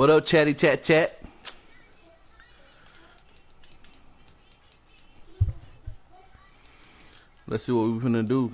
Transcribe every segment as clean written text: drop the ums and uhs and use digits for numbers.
What up, chatty chat chat? Let's see what we're gonna do.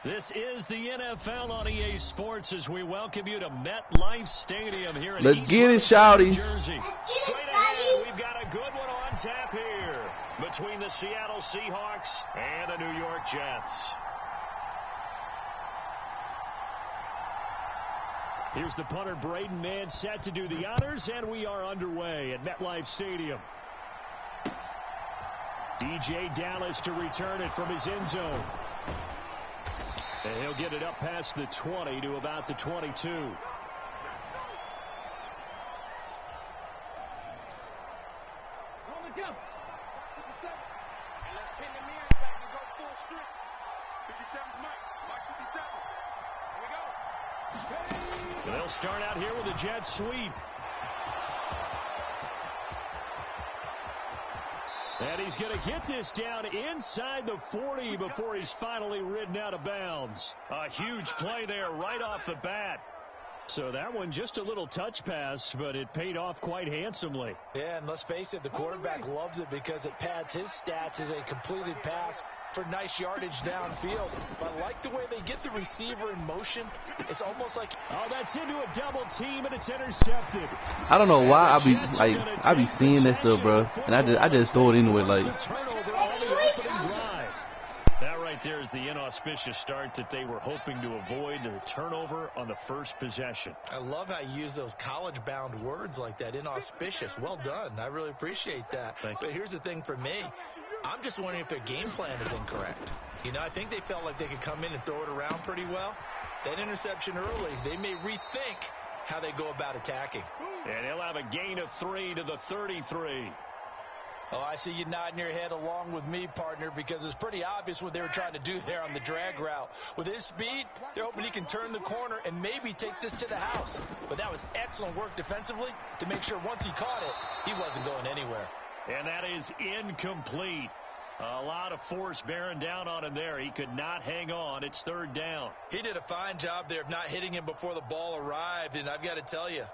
This is the NFL on EA Sports as we welcome you to MetLife Stadium here in Let's get it, Shouty. Jersey. Straight ahead, we've got a good one on tap here between the Seattle Seahawks and the New York Jets. Here's the punter, Braden Mann, set to do the honors, and we are underway at MetLife Stadium. DJ Dallas to return it from his end zone. And he'll get it up past the 20 to about the 22. Run the jump. 57. And let's pin the mirrors back and go full strip. 57's Mike. Mike 57. Here we go. They'll start out here with a jet sweep. And he's going to get this down inside the 40 before he's finally ridden out of bounds. A huge play there right off the bat. So that one just a little touch pass, but it paid off quite handsomely. Yeah, and let's face it, the quarterback loves it because it pads his stats as a completed pass for nice yardage downfield. But I like the way they get the receiver in motion. It's almost like... Oh, that's into a double team, and it's intercepted. I don't know why I be seeing that stuff, bro, and I just throw it anyway, like. That right there is the inauspicious start that they were hoping to avoid, the turnover on the first possession. I love how you use those college-bound words like that, inauspicious. Well done. I really appreciate that. But here's the thing for me. I'm just wondering if their game plan is incorrect. You know, I think they felt like they could come in and throw it around pretty well. That interception early, they may rethink how they go about attacking. And he'll have a gain of 3 to the 33. Oh, I see you nodding your head along with me, partner, because it's pretty obvious what they were trying to do there on the drag route. With his speed, they're hoping he can turn the corner and maybe take this to the house. But that was excellent work defensively to make sure once he caught it, he wasn't going anywhere. And that is incomplete. A lot of force bearing down on him there. He could not hang on. It's third down. He did a fine job there of not hitting him before the ball arrived, and I've got to tell you,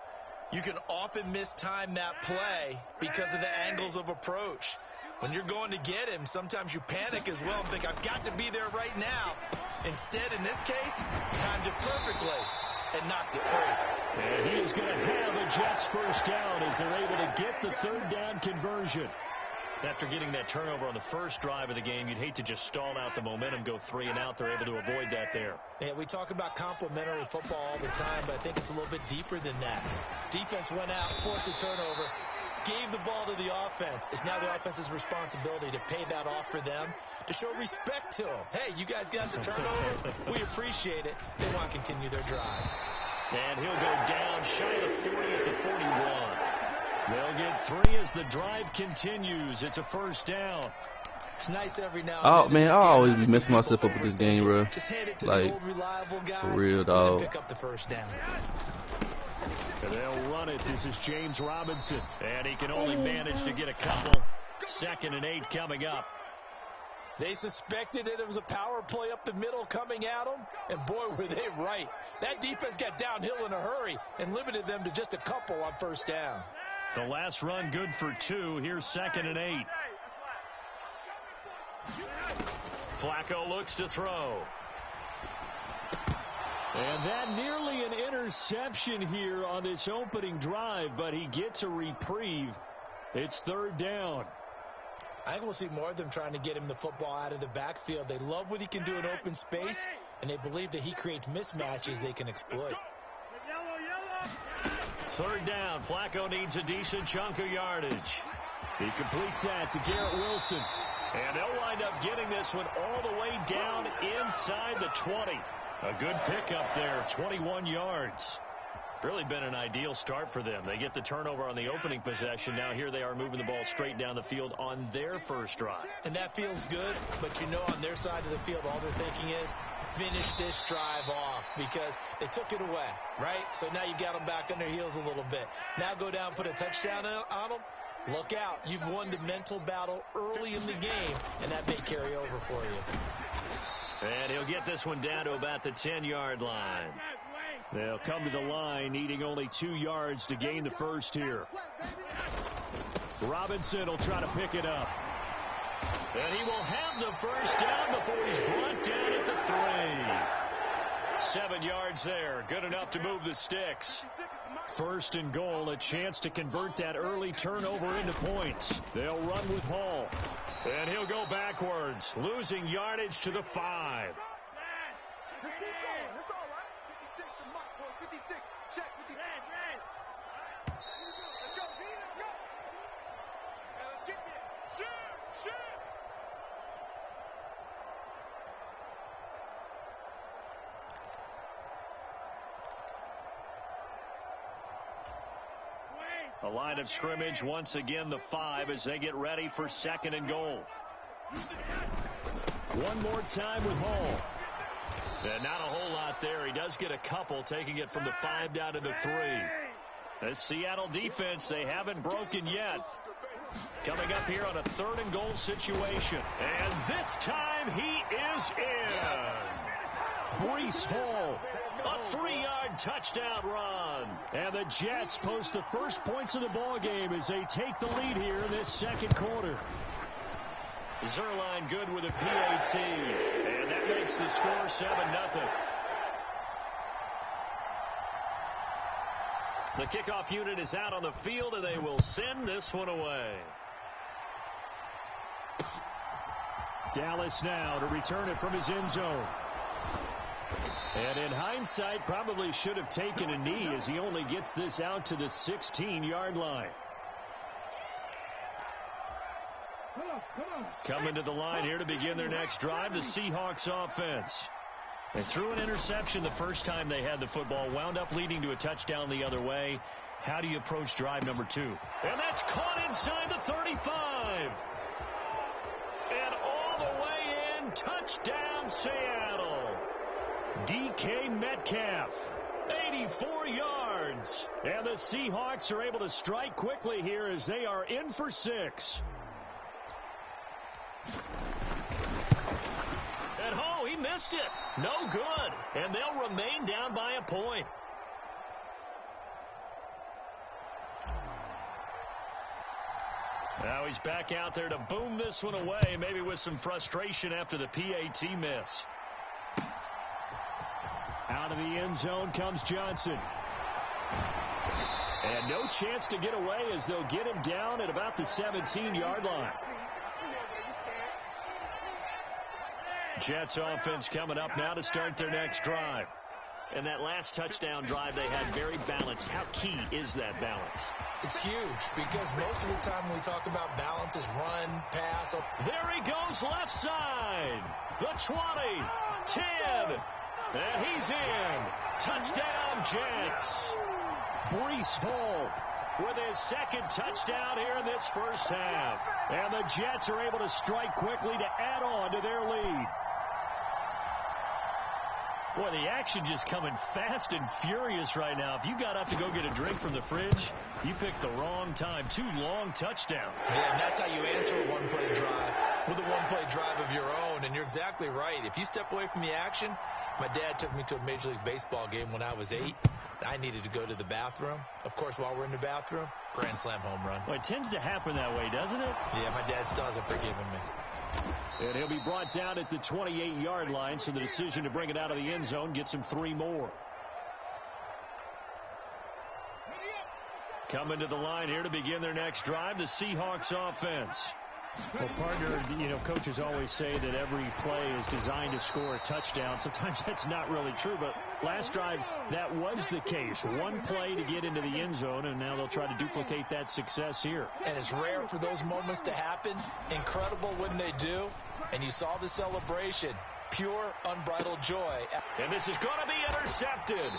you can often mistime that play because of the angles of approach. When you're going to get him, sometimes you panic as well and think, I've got to be there right now. Instead, in this case, timed it perfectly and knocked it free. And he is going to have a Jets first down as they're able to get the third down conversion. After getting that turnover on the first drive of the game, you'd hate to just stall out the momentum, go 3 and out. They're able to avoid that there. Yeah, we talk about complementary football all the time, but I think it's a little bit deeper than that. Defense went out, forced a turnover, gave the ball to the offense. It's now the offense's responsibility to pay that off for them, to show respect to them. Hey, you guys got the turnover. We appreciate it. They want to continue their drive. And he'll go down shy of 40 at the 41. They'll get 3 as the drive continues. It's a first down. It's nice every now Oh and man, I then always be messing myself up with this game, bro. just hand it to Like, the old reliable guy, for real, dog. and pick up the first down. And they'll run it. This is James Robinson. And he can only manage to get a couple. 2nd and 8 coming up. They suspected it was a power play up the middle coming at them, and boy, were they right. That defense got downhill in a hurry and limited them to just a couple on first down. The last run good for 2. Here's 2nd and 8. Flacco looks to throw. And that nearly an interception here on this opening drive, but he gets a reprieve. It's third down. I think we'll see more of them trying to get him the football out of the backfield. They love what he can do in open space, and they believe that he creates mismatches they can exploit. Third down. Flacco needs a decent chunk of yardage. He completes that to Garrett Wilson. And they'll wind up getting this one all the way down inside the 20. A good pickup there, 21 yards. Really been an ideal start for them. They get the turnover on the opening possession. Now here they are moving the ball straight down the field on their first drive. And that feels good, but you know on their side of the field all they're thinking is finish this drive off because they took it away, right? So now you got them back on their heels a little bit. Now go down, put a touchdown on them. Look out. You've won the mental battle early in the game, and that may carry over for you. And he'll get this one down to about the 10-yard line. They'll come to the line, needing only 2 yards to gain the first here. Robinson will try to pick it up. And he will have the first down before he's brought down at the 3. 7 yards there. Good enough to move the sticks. First and goal, a chance to convert that early turnover into points. They'll run with Hall. And he'll go backwards, losing yardage to the 5. A line of scrimmage, once again the 5 as they get ready for 2nd and goal. One more time with Hall. And not a whole lot there. He does get a couple, taking it from the 5 down to the 3. The Seattle defense, they haven't broken yet. Coming up here on a 3rd and goal situation. And this time he is in. Breece Hall, a 3-yard touchdown run. And the Jets post the first points of the ball game as they take the lead here in this second quarter. Zerline good with a PAT. And that makes the score 7-0. The kickoff unit is out on the field, and they will send this one away. Dallas now to return it from his end zone. And in hindsight, probably should have taken a knee as he only gets this out to the 16-yard line. Coming to the line here to begin their next drive, the Seahawks offense. They threw an interception the first time they had the football, wound up leading to a touchdown the other way. How do you approach drive number 2? And that's caught inside the 35. And all the way in, touchdown Seattle. DK Metcalf, 84 yards. And the Seahawks are able to strike quickly here as they are in for 6. And oh, he missed it. No good. And they'll remain down by a point. Now he's back out there to boom this one away, maybe with some frustration after the PAT miss. Out of the end zone comes Johnson. And no chance to get away as they'll get him down at about the 17-yard line. Jets offense coming up now to start their next drive. And that last touchdown drive they had very balanced. How key is that balance? It's huge because most of the time when we talk about balance is run, pass. There he goes left side. The 20, 10, and he's in. Touchdown Jets. Breece Hall with his second touchdown here in this first half. And the Jets are able to strike quickly to add on to their lead. Boy, the action just coming fast and furious right now. If you got up to go get a drink from the fridge, you picked the wrong time. 2 long touchdowns. Yeah, and that's how you answer a one-play drive with a one-play drive of your own. And you're exactly right. If you step away from the action, my dad took me to a Major League Baseball game when I was 8. I needed to go to the bathroom. Of course, while we're in the bathroom, grand slam home run. Well, it tends to happen that way, doesn't it? Yeah, my dad still hasn't forgiven me. And he'll be brought down at the 28-yard line, so the decision to bring it out of the end zone gets him 3 more. Coming to the line here to begin their next drive, the Seahawks offense. Well, partner, coaches always say that every play is designed to score a touchdown. Sometimes that's not really true, but last drive, that was the case. One play to get into the end zone, and now they'll try to duplicate that success here. And it's rare for those moments to happen. Incredible when they do. And you saw the celebration. Pure, unbridled joy. And this is going to be intercepted.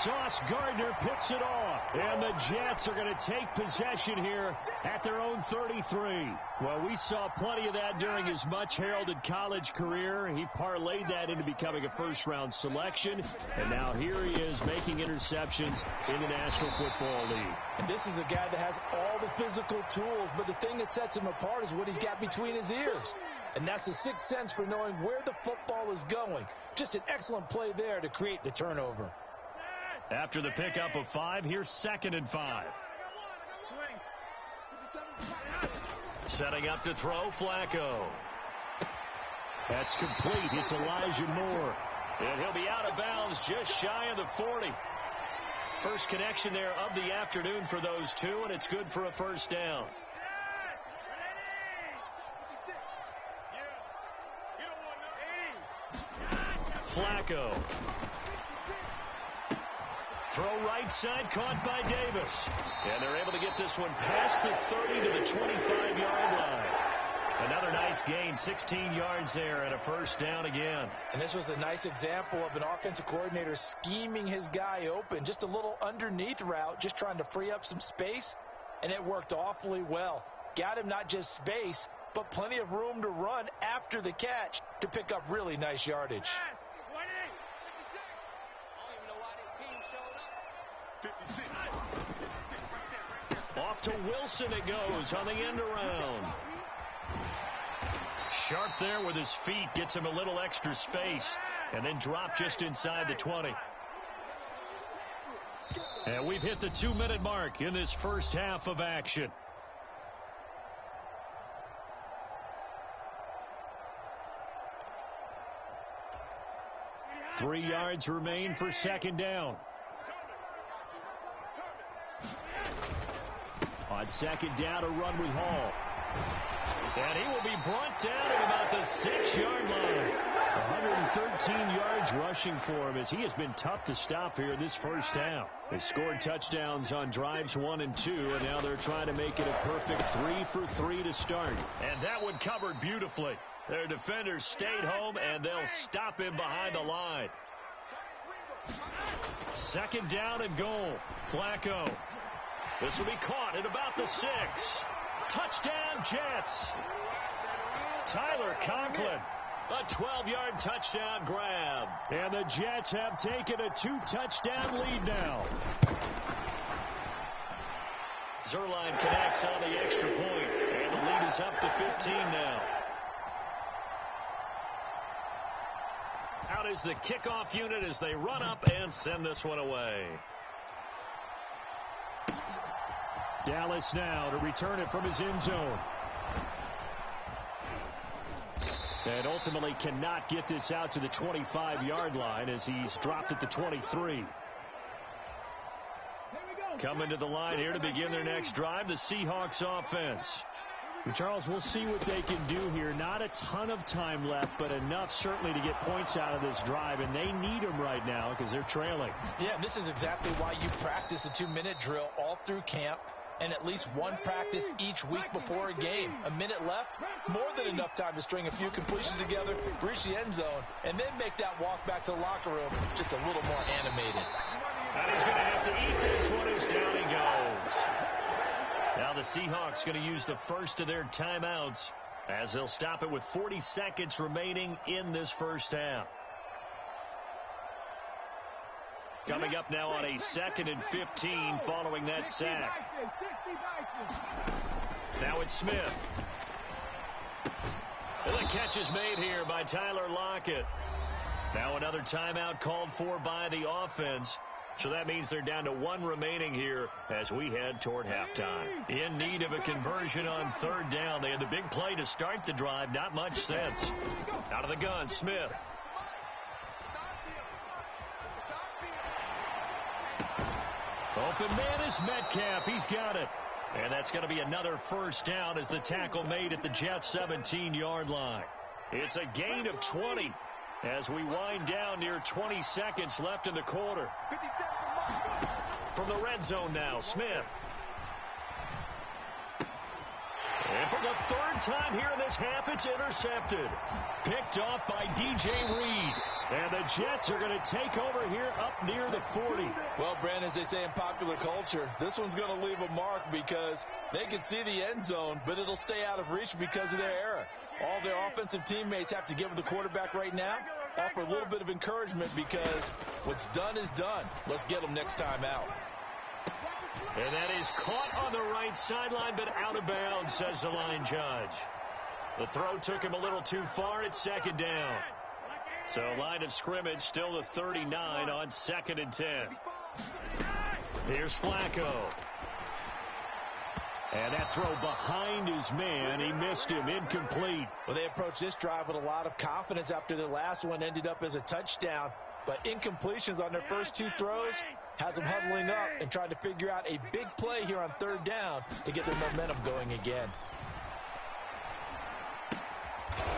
Sauce Gardner picks it off. And the Jets are going to take possession here at their own 33. Well, we saw plenty of that during his much-heralded college career. He parlayed that into becoming a first-round selection. And now here he is making interceptions in the National Football League. And this is a guy that has all the physical tools, but the thing that sets him apart is what he's got between his ears. And that's the sixth sense for knowing where the football is going. Just an excellent play there to create the turnover. After the pickup of 5, here's 2nd and 5. Setting up to throw, Flacco. That's complete. It's Elijah Moore. And he'll be out of bounds just shy of the 40. First connection there of the afternoon for those two, and it's good for a first down. Flacco. Throw right side, caught by Davis. And they're able to get this one past the 30 to the 25-yard line. Another nice gain, 16 yards there, and a first down again. And this was a nice example of an offensive coordinator scheming his guy open. Just a little underneath route, just trying to free up some space, and it worked awfully well. Got him not just space, but plenty of room to run after the catch to pick up really nice yardage. Off to Wilson it goes on the end around. Sharp there with his feet, gets him a little extra space, and then drop just inside the 20. And we've hit the 2-minute mark in this first half of action. Three yards remain for second down. On second down, a run with Hall. And he will be brought down at about the 6-yard line. 113 yards rushing for him as he has been tough to stop here in this first half. They scored touchdowns on drives 1 and 2, and now they're trying to make it a perfect 3 for 3 to start. And that one covered beautifully. Their defenders stayed home, and they'll stop him behind the line. Second down and goal. Flacco. This will be caught at about the 6. Touchdown, Jets. Tyler Conklin. A 12-yard touchdown grab. And the Jets have taken a 2-touchdown lead now. Zerline connects on the extra point, and the lead is up to 15 now. Out is the kickoff unit as they run up and send this one away. Dallas now to return it from his end zone. And ultimately cannot get this out to the 25-yard line as he's dropped at the 23. Coming to the line here to begin their next drive, the Seahawks offense. And Charles, we'll see what they can do here. Not a ton of time left, but enough certainly to get points out of this drive, and they need them right now because they're trailing. Yeah, and this is exactly why you practice a 2-minute drill all through camp and at least one practice each week before a game. A minute left, more than enough time to string a few completions together, reach the end zone, and then make that walk back to the locker room just a little more animated. And he's going to have to eat this one as down he goes. Now the Seahawks going to use the first of their timeouts as they'll stop it with 40 seconds remaining in this first half. Coming up now on a 2nd and 15 following that sack. Now it's Smith. And the catch is made here by Tyler Lockett. Now another timeout called for by the offense. So that means they're down to 1 remaining here as we head toward halftime. In need of a conversion on 3rd down. They had the big play to start the drive. Not much sense. Out of the gun, Smith. Open man is Metcalf. He's got it. And that's going to be another first down as the tackle made at the Jets' 17-yard line. It's a gain of 20 as we wind down near 20 seconds left in the quarter. From the red zone now, Smith. And for the 3rd time here in this half, it's intercepted. Picked off by DJ Reed. And the Jets are going to take over here up near the 40. Well, Brandon, as they say in popular culture, this one's going to leave a mark because they can see the end zone, but it'll stay out of reach because of their error. All their offensive teammates have to give the quarterback right now, offer a little bit of encouragement because what's done is done. Let's get them next time out. And that is caught on the right sideline, but out of bounds, says the line judge. The throw took him a little too far at 2nd down. So line of scrimmage still the 39 on 2nd and 10. Here's Flacco. And that throw behind his man. He missed him. Incomplete. Well, they approached this drive with a lot of confidence after their last one ended up as a touchdown. But incompletions on their first 2 throws has them huddling up and trying to figure out a big play here on 3rd down to get their momentum going again.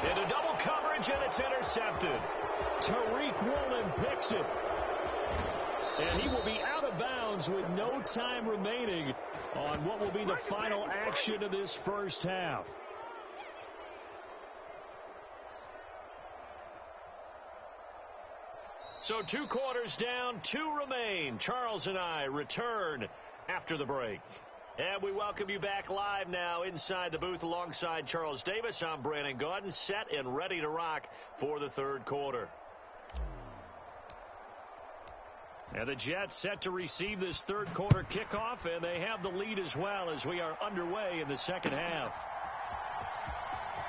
Into double coverage, and it's intercepted. Tariq Woolen picks it. And he will be out of bounds with no time remaining on what will be the final action of this first half. So 2 quarters down, 2 remain. Charles and I return after the break. And we welcome you back live now inside the booth alongside Charles Davis. I'm Brandon Gaudin, set and ready to rock for the 3rd quarter. And the Jets set to receive this third quarter kickoff, and they have the lead as well as we are underway in the second half.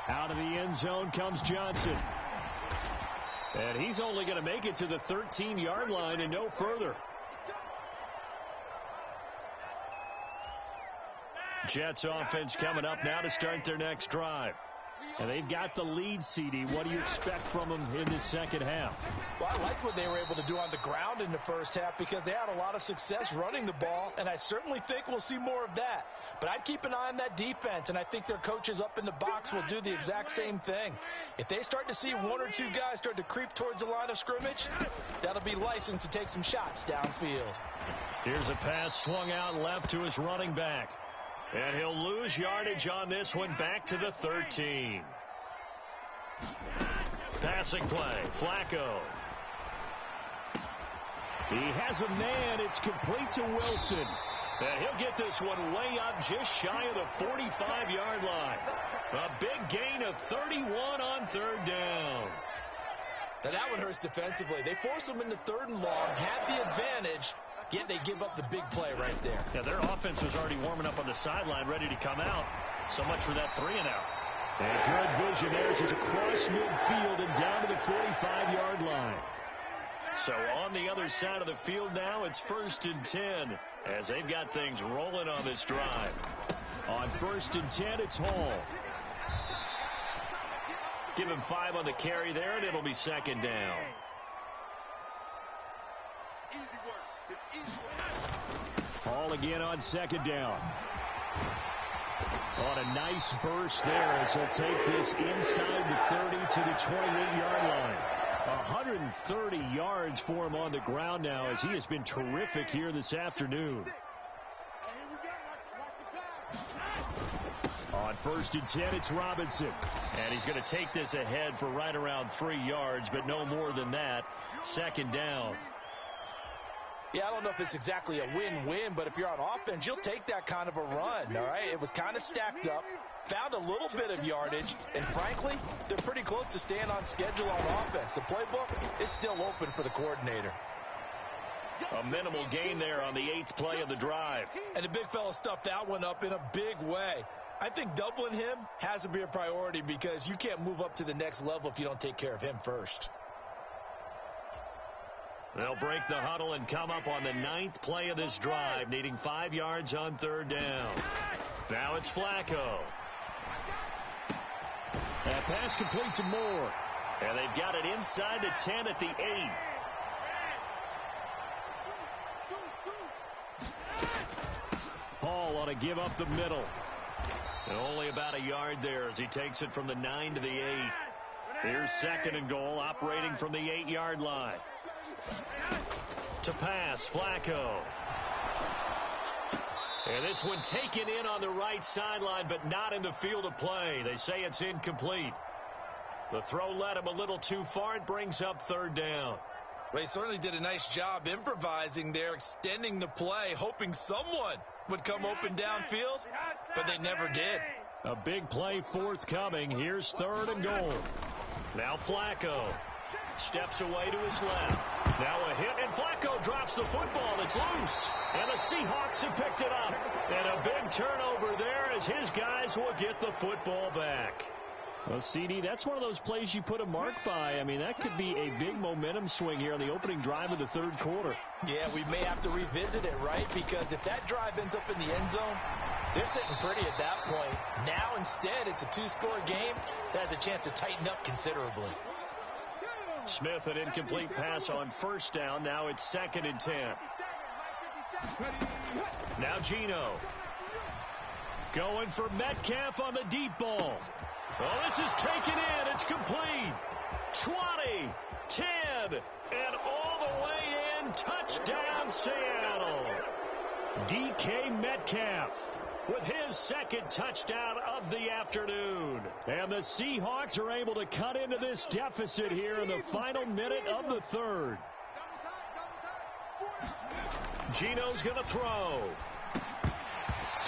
Out of the end zone comes Johnson. And he's only going to make it to the 13-yard line and no further. Jets offense coming up now to start their next drive. And they've got the lead, CD. What do you expect from them in the second half? Well, I like what they were able to do on the ground in the first half because they had a lot of success running the ball, and I certainly think we'll see more of that. But I'd keep an eye on that defense, and I think their coaches up in the box will do the exact same thing. If they start to see one or two guys start to creep towards the line of scrimmage, that'll be license to take some shots downfield. Here's a pass swung out left to his running back. And he'll lose yardage on this one back to the 13. Passing play, Flacco. He has a man. It's complete to Wilson. And he'll get this one way up just shy of the 45-yard line. A big gain of 31 on third down. Now that one hurts defensively. They force them into third and long, had the advantage, yet they give up the big play right there. Yeah, their offense was already warming up on the sideline, ready to come out. So much for that 3-and-out. And good vision there as he's across midfield and down to the 45-yard line. So on the other side of the field now, it's 1st and 10 as they've got things rolling on this drive. On 1st and 10, it's Hall. Give him 5 on the carry there, and it'll be 2nd down. Hall again on 2nd down. On a nice burst there as he'll take this inside the 30 to the 28-yard line. 130 yards for him on the ground now as he has been terrific here this afternoon. On 1st and 10, it's Robinson. And he's going to take this ahead for right around 3 yards, but no more than that. 2nd down. Yeah, I don't know if it's exactly a win-win, but if you're on offense, you'll take that kind of a run, all right? It was kind of stacked up, found a little bit of yardage, and frankly, they're pretty close to staying on schedule on offense. The playbook is still open for the coordinator. A minimal gain there on the 8th play of the drive. And the big fella stuffed that one up in a big way. I think doubling him has to be a priority because you can't move up to the next level if you don't take care of him first. They'll break the huddle and come up on the 9th play of this drive, needing 5 yards on 3rd down. Now it's Flacco. That pass complete to Moore. And they've got it inside the 10 at the 8. Hall on a give up the middle. And only about a yard there as he takes it from the 9 to the 8. Here's 2nd and goal, operating from the 8-yard line. To pass, Flacco. And this one taken in on the right sideline, but not in the field of play. They say it's incomplete. The throw led him a little too far. It brings up 3rd down. Well, he certainly did a nice job improvising there, extending the play, hoping someone would come open downfield, but they never did. A big play forthcoming. Here's 3rd and goal. Now Flacco steps away to his left. Now a hit, and Flacco drops the football. It's loose, and the Seahawks have picked it up. And a big turnover there as his guys will get the football back. Well, CD, that's one of those plays you put a mark by. I mean, that could be a big momentum swing here on the opening drive of the 3rd quarter. Yeah, we may have to revisit it, right? Because if that drive ends up in the end zone, they're sitting pretty at that point. Now, instead, it's a 2-score game that has a chance to tighten up considerably. Smith, an incomplete pass on 1st down. Now it's 2nd and 10. Now Geno. Going for Metcalf on the deep ball. Oh, this is taken in. It's complete. 20, 10, and all the way in. Touchdown, Seattle. DK Metcalf with his 2nd touchdown of the afternoon. And the Seahawks are able to cut into this deficit here in the final minute of the 3rd. Geno's going to throw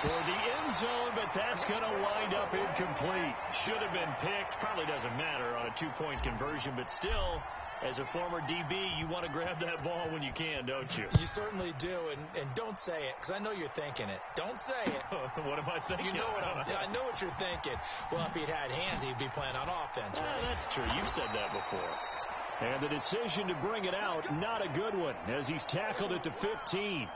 toward the end zone, but that's going to wind up incomplete. Should have been picked. Probably doesn't matter on a 2-point conversion, but still, As a former DB, you want to grab that ball when you can, don't you? You certainly do, and don't say it, because I know you're thinking it. Don't say it. What am I thinking? You know what I know what you're thinking. Well, if he'd had hands, he'd be playing on offense, right? That's true. You've said that before. And the decision to bring it out, not a good one, as he's tackled it to 15.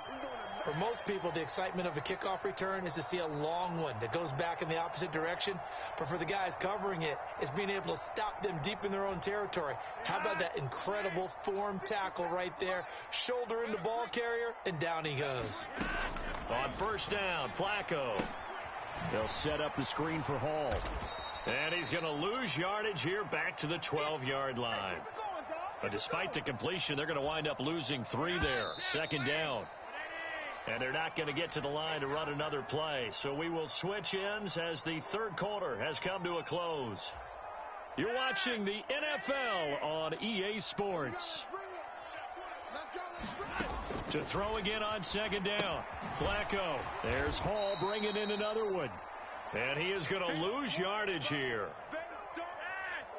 For most people, the excitement of a kickoff return is to see a long one that goes back in the opposite direction. But for the guys covering it, it's being able to stop them deep in their own territory. How about that incredible form tackle right there? Shoulder in the ball carrier, and down he goes. On first down, Flacco. They'll set up the screen for Hall. And he's going to lose yardage here back to the 12-yard line. But despite the completion, they're going to wind up losing 3 there. Second down. And they're not going to get to the line to run another play. So we will switch ends as the third quarter has come to a close. You're watching the NFL on EA Sports. To throw again on second down. Flacco. There's Hall bringing in another one. And he is going to lose yardage here.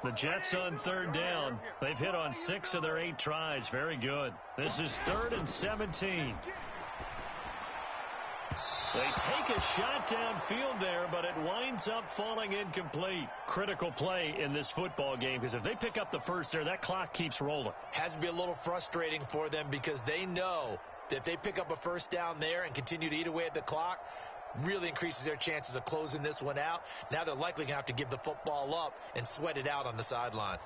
The Jets on third down. They've hit on 6 of their 8 tries. Very good. This is 3rd and 17. They take a shot downfield there, but it winds up falling incomplete. Critical play in this football game, because if they pick up the first there, that clock keeps rolling. Has to be a little frustrating for them, because they know that if they pick up a first down there and continue to eat away at the clock, really increases their chances of closing this one out. Now they're likely going to have to give the football up and sweat it out on the sideline.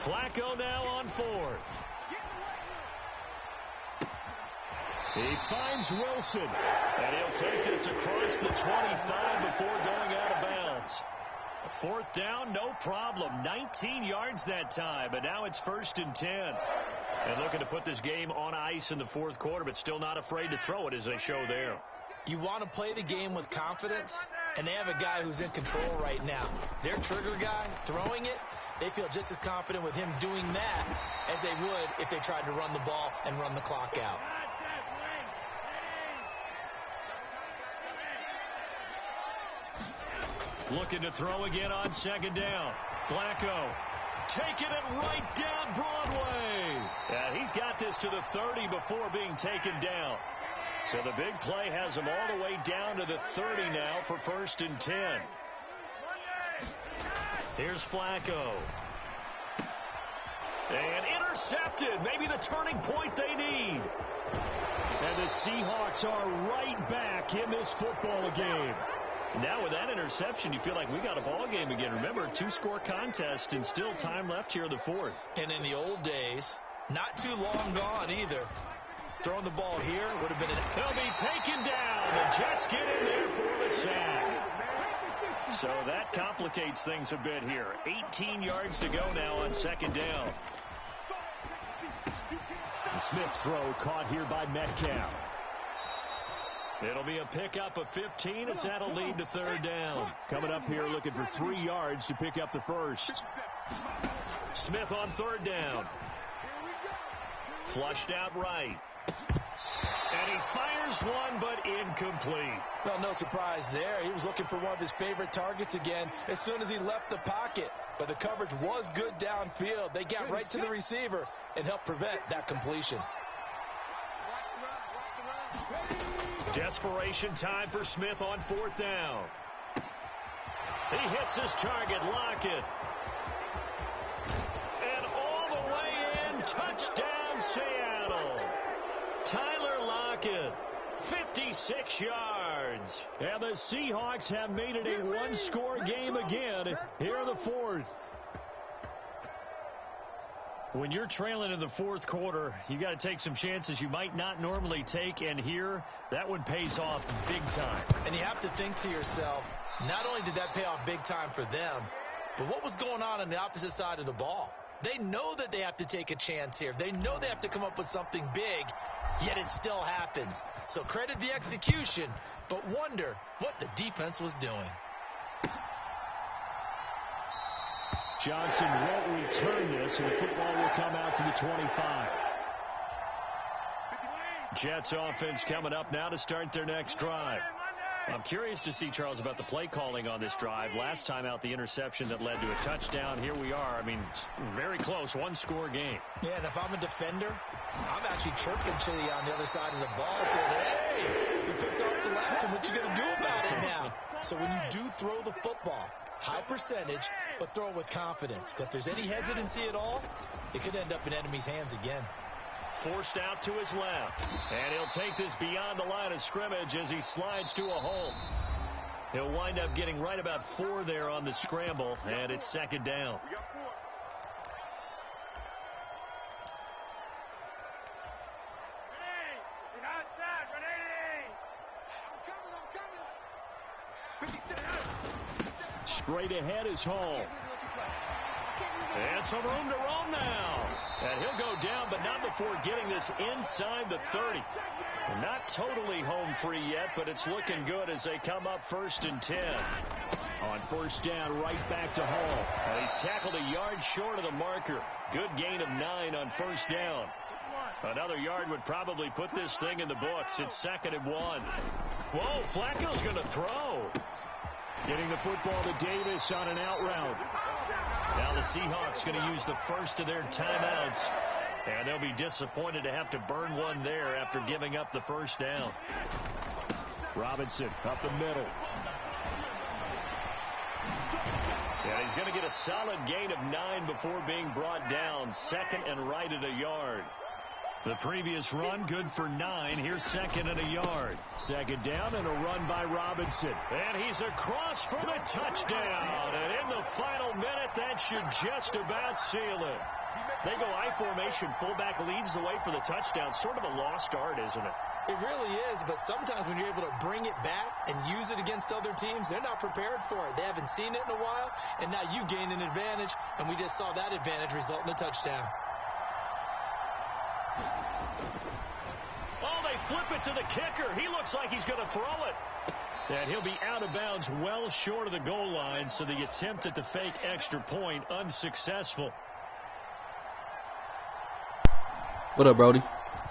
Flacco now on 4th. He finds Wilson, and he'll take this across the 25 before going out of bounds. 4th down, no problem. 19 yards that time, but now it's 1st and 10. And looking to put this game on ice in the 4th quarter, but still not afraid to throw it, as they show there. You want to play the game with confidence, and they have a guy who's in control right now. Their trigger guy throwing it, they feel just as confident with him doing that as they would if they tried to run the ball and run the clock out. Looking to throw again on second down. Flacco taking it right down Broadway. And he's got this to the 30 before being taken down. So the big play has him all the way down to the 30 now for 1st and 10. Here's Flacco. And intercepted. Maybe the turning point they need. And the Seahawks are right back in this football game. Now with that interception, you feel like we got a ball game again. Remember, 2-score contest and still time left here in the 4th. And in the old days, not too long gone either. Throwing the ball here would have been He'll be taken down. The Jets get in there for the sack. So that complicates things a bit here. 18 yards to go now on second down. The Smith throw caught here by Metcalf. It'll be a pickup of 15 as that'll lead to 3rd down. Coming up here looking for 3 yards to pick up the first. Smith on 3rd down. Flushed out right. And he fires one, but incomplete. Well, no surprise there. He was looking for one of his favorite targets again as soon as he left the pocket. But the coverage was good downfield. They got right to the receiver and helped prevent that completion. Desperation time for Smith on 4th down. He hits his target, Lockett. And all the way in, touchdown Seattle. Tyler Lockett, 56 yards. And the Seahawks have made it a 1-score game again here in the 4th. When you're trailing in the 4th quarter, you got to take some chances you might not normally take, and here, that one pays off big time. And you have to think to yourself, not only did that pay off big time for them, but what was going on the opposite side of the ball? They know that they have to take a chance here. They know they have to come up with something big, yet it still happens. So credit the execution, but wonder what the defense was doing. Johnson won't return this, and the football will come out to the 25. Jets offense coming up now to start their next drive. I'm curious to see, Charles, about the play calling on this drive. Last time out, the interception that led to a touchdown. Here we are. I mean, very close, one-score game. Yeah, and if I'm a defender, I'm actually chirping to you on the other side of the ball, saying, hey, you picked off the last one. What you going to do about it now? So when you do throw the football, high percentage, but throw it with confidence. Because if there's any hesitancy at all, it could end up in enemy's hands again. Forced out to his left. And he'll take this beyond the line of scrimmage as he slides to a hole. He'll wind up getting right about 4 there on the scramble, and it's second down. Straight ahead is Hall. And some room to roam now. And he'll go down, but not before getting this inside the 30. Not totally home free yet, but it's looking good as they come up 1st and 10. On first down, right back to Hall. And he's tackled a yard short of the marker. Good gain of 9 on first down. Another yard would probably put this thing in the books. It's 2nd and 1. Whoa, Flacco's going to throw. Getting the football to Davis on an out route. Now the Seahawks going to use the first of their timeouts. And they'll be disappointed to have to burn one there after giving up the first down. Robinson up the middle. And he's going to get a solid gain of 9 before being brought down. 2nd and right at a yard. The previous run good for 9. Here's 2nd and a yard. 2nd down and a run by Robinson. And he's across for the touchdown. And in the final minute, that should just about seal it. They go I formation. Fullback leads the way for the touchdown. Sort of a lost art, isn't it? It really is, but sometimes when you're able to bring it back and use it against other teams, they're not prepared for it. They haven't seen it in a while, and now you gain an advantage, and we just saw that advantage result in a touchdown. Oh, they flip it to the kicker. He looks like he's going to throw it. And he'll be out of bounds well short of the goal line, so the attempt at the fake extra point unsuccessful. What up, Brody?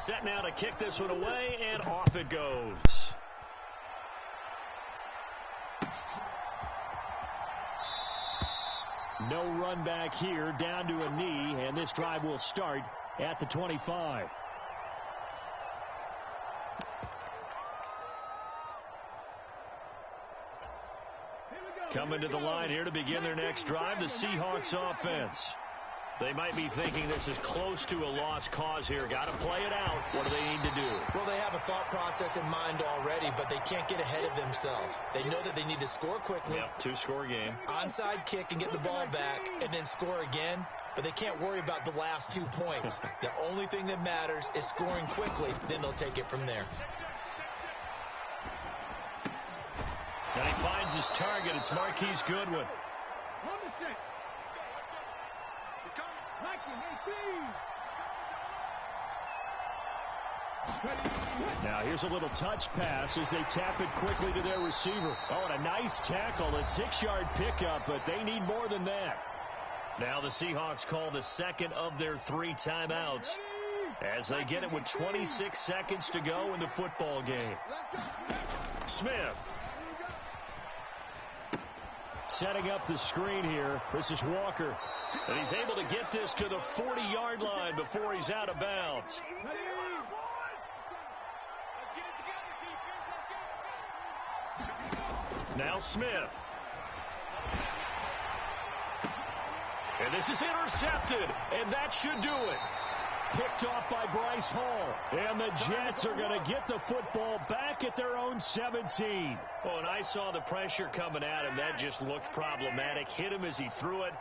Set now to kick this one away, and off it goes. No run back here, down to a knee, and this drive will start at the 25. Coming to the line here to begin their next drive, the Seahawks offense. They might be thinking this is close to a lost cause here. Got to play it out. What do they need to do? Well, they have a thought process in mind already, but they can't get ahead of themselves. They know that they need to score quickly. Yep, 2-score game. Onside kick and get the ball back and then score again. But they can't worry about the last 2 points. The only thing that matters is scoring quickly. Then they'll take it from there. And he finds his target. It's Marquise Goodwin. Now here's a little touch pass as they tap it quickly to their receiver. Oh, and a nice tackle, a 6-yard pickup, but they need more than that. Now the Seahawks call the 2nd of their 3 timeouts as they get it with 26 seconds to go in the football game. Smith. Setting up the screen here. This is Walker. And he's able to get this to the 40-yard line before he's out of bounds. Now Smith. And this is intercepted. And that should do it. Picked off by Bryce Hall. And the Jets are going to get the football back at their own 17. Oh, and I saw the pressure coming at him. That just looked problematic. Hit him as he threw it,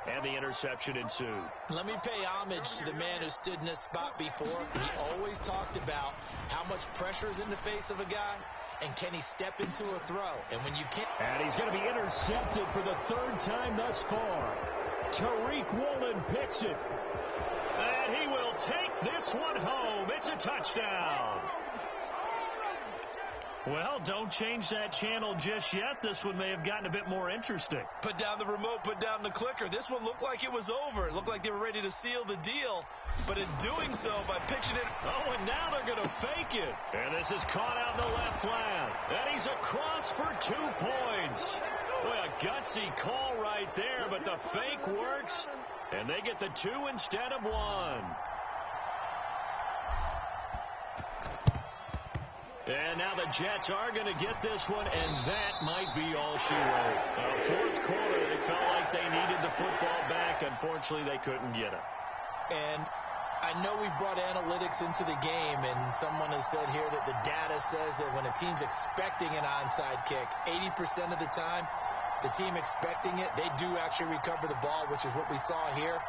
and the interception ensued. Let me pay homage to the man who stood in this spot before. He always talked about how much pressure is in the face of a guy, and can he step into a throw. And when you can't... And he's going to be intercepted for the 3rd time thus far. Tariq Woolen picks it. And he will take this one home. It's a touchdown. Well, don't change that channel just yet. This one may have gotten a bit more interesting. Put down the remote, put down the clicker. This one looked like it was over. It looked like they were ready to seal the deal. But in doing so, by pitching it... Oh, and now they're going to fake it. And this is caught out in the left flat. And he's across for 2 points. Boy, a gutsy call right there, but the fake works. And they get the 2 instead of 1. And now the Jets are going to get this one, and that might be all she wrote. Fourth quarter, they felt like they needed the football back. Unfortunately, they couldn't get it. And I know we brought analytics into the game, and someone has said here that the data says that when a team's expecting an onside kick, 80% of the time, the team expecting it, they do actually recover the ball, which is what we saw here.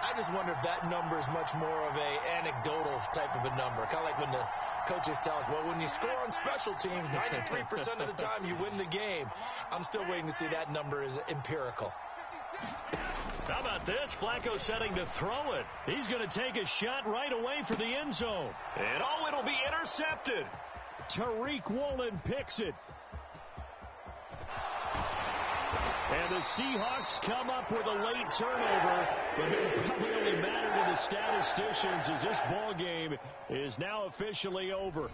I just wonder if that number is much more of a anecdotal type of a number. Kind of like when the coaches tell us, well, when you score on special teams, 93% of the time you win the game. I'm still waiting to see that number is empirical. How about this? Flacco setting to throw it. He's going to take a shot right away for the end zone. And it'll be intercepted. Tariq Woolen picks it. And the Seahawks come up with a late turnover, but it will probably only matter to the statisticians as this ball game is now officially over.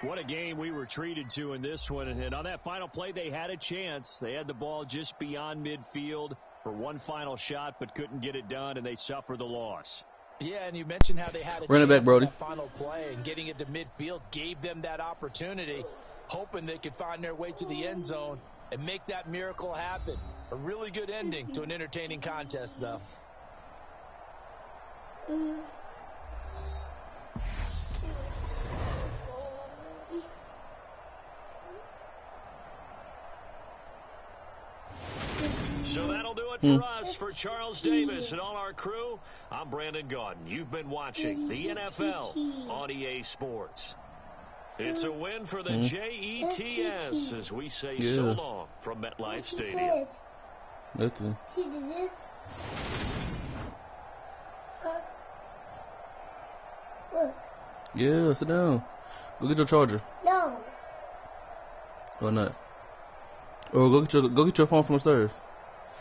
What a game we were treated to in this one. And on that final play, they had a chance. They had the ball just beyond midfield for one final shot, but couldn't get it done, and they suffer the loss. Yeah, and you mentioned how they had a Run it chance back, Brody. in that final play, and getting it to midfield gave them that opportunity, hoping they could find their way to the end zone and make that miracle happen. A really good ending to an entertaining contest, though. So that'll do it for us. For Charles Davis and all our crew, I'm Brandon Gaudin. You've been watching the NFL on EA Sports. It's a win for the Jets as we say so long from MetLife Stadium. Nothing. She did this. Look. Yeah, sit down. Go get your charger. No. Or not. Or go get your phone from upstairs.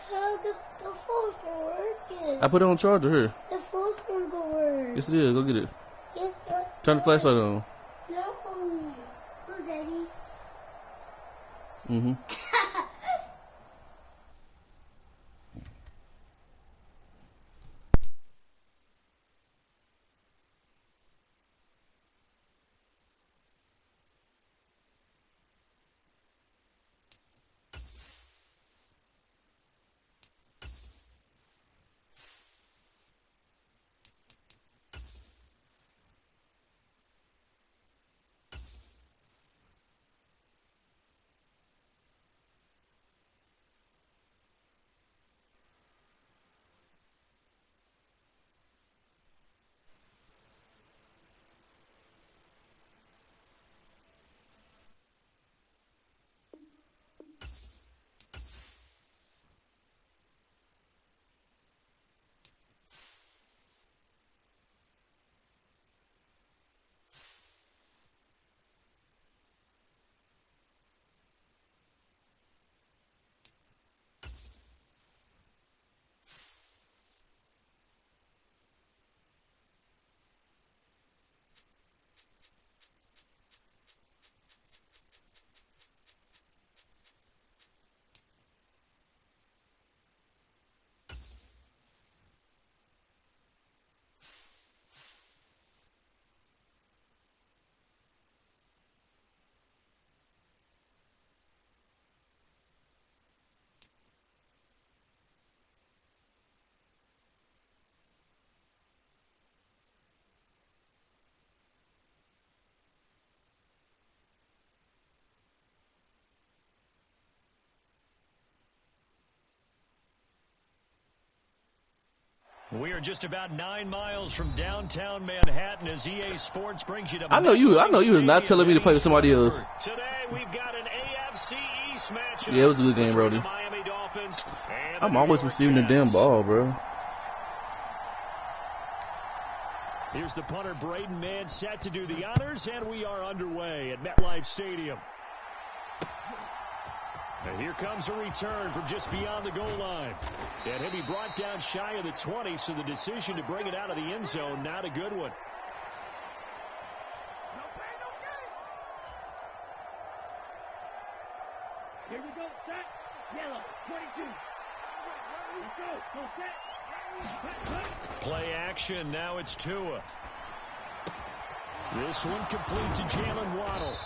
How does the phone's not working? I put it on charger here. The phone's not gonna work. Yes, it is. Go get it. Yes, Turn the flashlight on. no. Look, Daddy. Mm-hmm. We are just about 9 miles from downtown Manhattan as EA Sports brings you to I know you was not telling me to play with somebody else. Today we've got an AFC East matchup. Yeah, it was a good game, Brody. Miami Dolphins and I'm always receiving the damn ball, bro. Here's the punter, Braden Mann, set to do the honors, and we are underway at MetLife Stadium. And here comes a return from just beyond the goal line. And he'll be brought down shy of the 20, so the decision to bring it out of the end zone, not a good one. Here we go. Set. Yellow. 22. Let's go. Go set. Play action. Now it's Tua. This one complete to Jalen Waddle.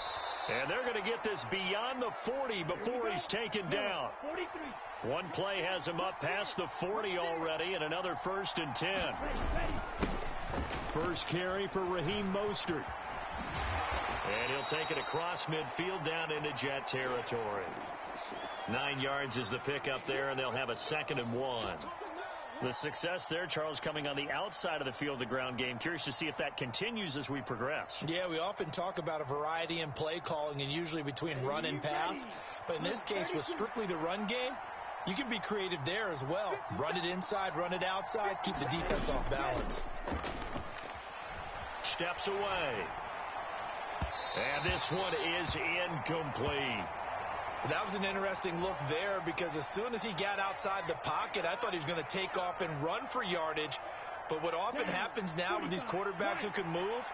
And they're going to get this beyond the 40 before he's taken down. 43. One play has him up past the 40 already, and another 1st and 10. First carry for Raheem Mostert. And he'll take it across midfield down into Jet territory. 9 yards is the pickup there, and they'll have a 2nd and 1. The success there, Charles, coming on the outside of the field, the ground game. Curious to see if that continues as we progress. Yeah, we often talk about a variety in play calling and usually between run and pass. But in this case, with strictly the run game, you can be creative there as well. Run it inside, run it outside, keep the defense off balance. Steps away. And this one is incomplete. That was an interesting look there because as soon as he got outside the pocket, I thought he was going to take off and run for yardage. But what often happens now with these quarterbacks who can move,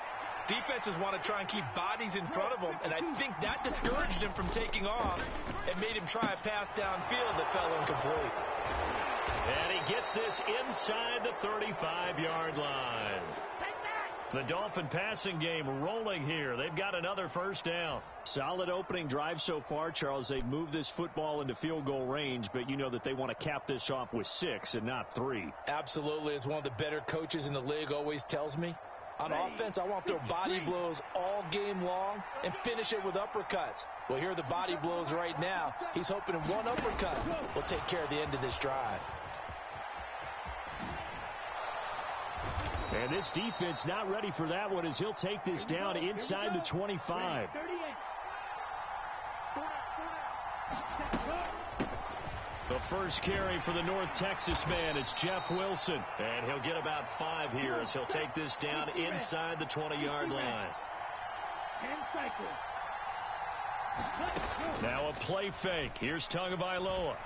defenses want to try and keep bodies in front of them, and I think that discouraged him from taking off and made him try a pass downfield that fell incomplete. And he gets this inside the 35-yard line. The Dolphin passing game rolling here. They've got another 1st down. Solid opening drive so far, Charles. They've moved this football into field goal range, but you know that they want to cap this off with 6 and not 3. Absolutely. As one of the better coaches in the league always tells me, on offense, I want to throw body blows all game long and finish it with uppercuts. Well, here are the body blows right now. He's hoping in one uppercut will take care of the end of this drive. And this defense not ready for that one as he'll take this down inside the 25. The first carry for the North Texas man is Jeff Wilson. And he'll get about 5 here as he'll take this down inside the 20-yard line. Now a play fake. Here's Tagovailoa.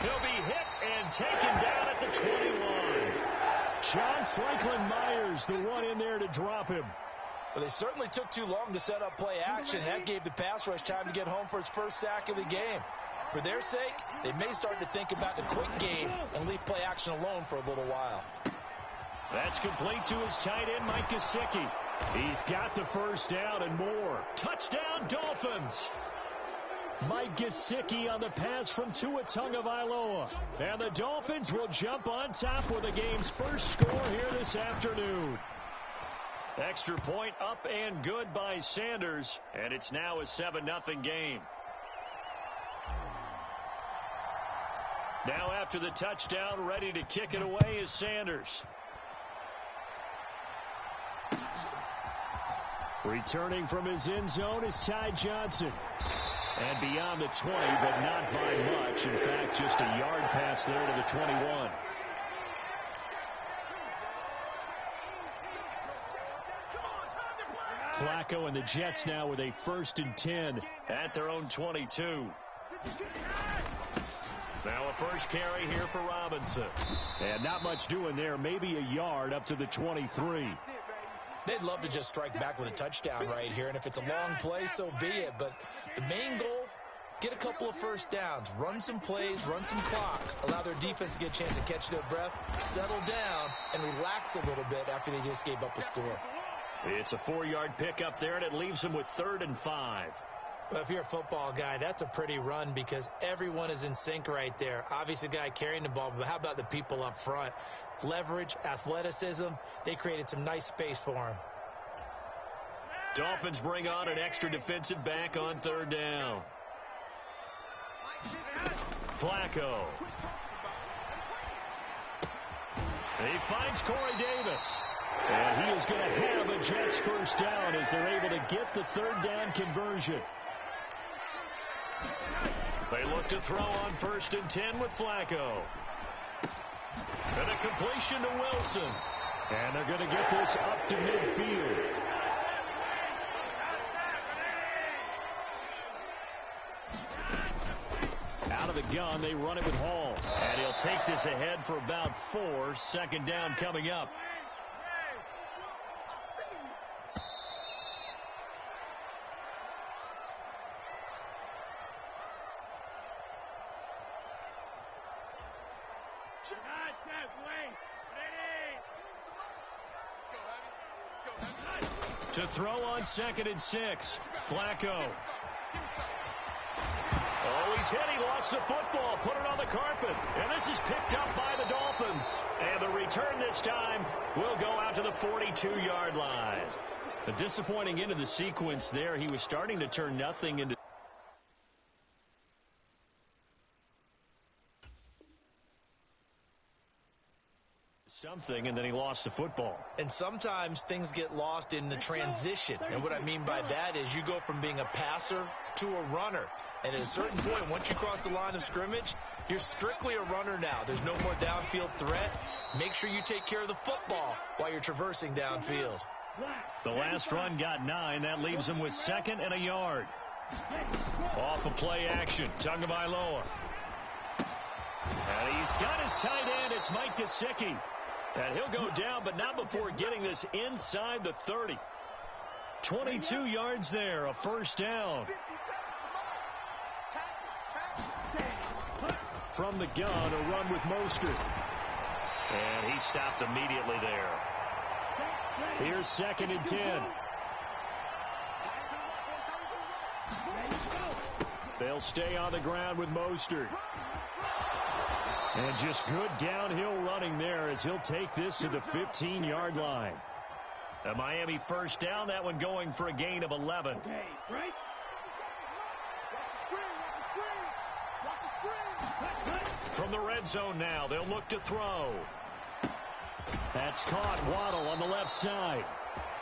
He'll be hit and taken down at the 21. John Franklin Myers, the one in there to drop him. Well, they certainly took too long to set up play action. That gave the pass rush time to get home for its first sack of the game. For their sake, they may start to think about the quick game and leave play action alone for a little while. That's complete to his tight end, Mike Gesicki. He's got the 1st down and more. Touchdown, Dolphins! Mike Gesicki on the pass from Tua Tagovailoa. And the Dolphins will jump on top with the game's first score here this afternoon. Extra point up and good by Sanders. And it's now a 7-0 game. Now after the touchdown, ready to kick it away is Sanders. Returning from his end zone is Ty Johnson. And beyond the 20, but not by much. In fact, just a yard pass there to the 21. Flacco and the Jets now with a 1st and 10 at their own 22. Now a first carry here for Robinson. And not much doing there. Maybe a yard up to the 23. They'd love to just strike back with a touchdown right here, and if it's a long play, so be it. But the main goal, get a couple of 1st downs, run some plays, run some clock, allow their defense to get a chance to catch their breath, settle down, and relax a little bit after they just gave up a score. It's a 4-yard pickup there, and it leaves them with 3rd and 5. Well, if you're a football guy, that's a pretty run because everyone is in sync right there. Obviously, the guy carrying the ball, but how about the people up front? Leverage, athleticism, they created some nice space for him. Dolphins bring on an extra defensive back on 3rd down. Flacco. He finds Corey Davis. And he is going to have a Jets 1st down as they're able to get the 3rd down conversion. They look to throw on 1st and 10 with Flacco. And a completion to Wilson. And they're going to get this up to midfield. Out of the gun, they run it with Hall. And he'll take this ahead for about 4. 2nd down coming up. To throw on 2nd and 6. Flacco. Oh, he's hit. He lost the football. Put it on the carpet. And this is picked up by the Dolphins. And the return this time will go out to the 42-yard line. A disappointing end of the sequence there. He was starting to turn nothing into something, and then he lost the football. And sometimes things get lost in the transition. And what I mean by that is you go from being a passer to a runner. And at a certain point, once you cross the line of scrimmage, you're strictly a runner now. There's no more downfield threat. Make sure you take care of the football while you're traversing downfield. The last run got 9. That leaves him with 2nd and a yard. Off of play action. Tagovailoa. And he's got his tight end. It's Mike Gesicki. And he'll go down, but not before getting this inside the 30. 22 yards there, a first down. From the gun, a run with Mostert. And he stopped immediately there. Here's 2nd and 10. They'll stay on the ground with Mostert. And just good downhill running there as he'll take this to the 15-yard line. A Miami first down, that one going for a gain of 11. From the red zone now, they'll look to throw. That's caught. Waddle on the left side.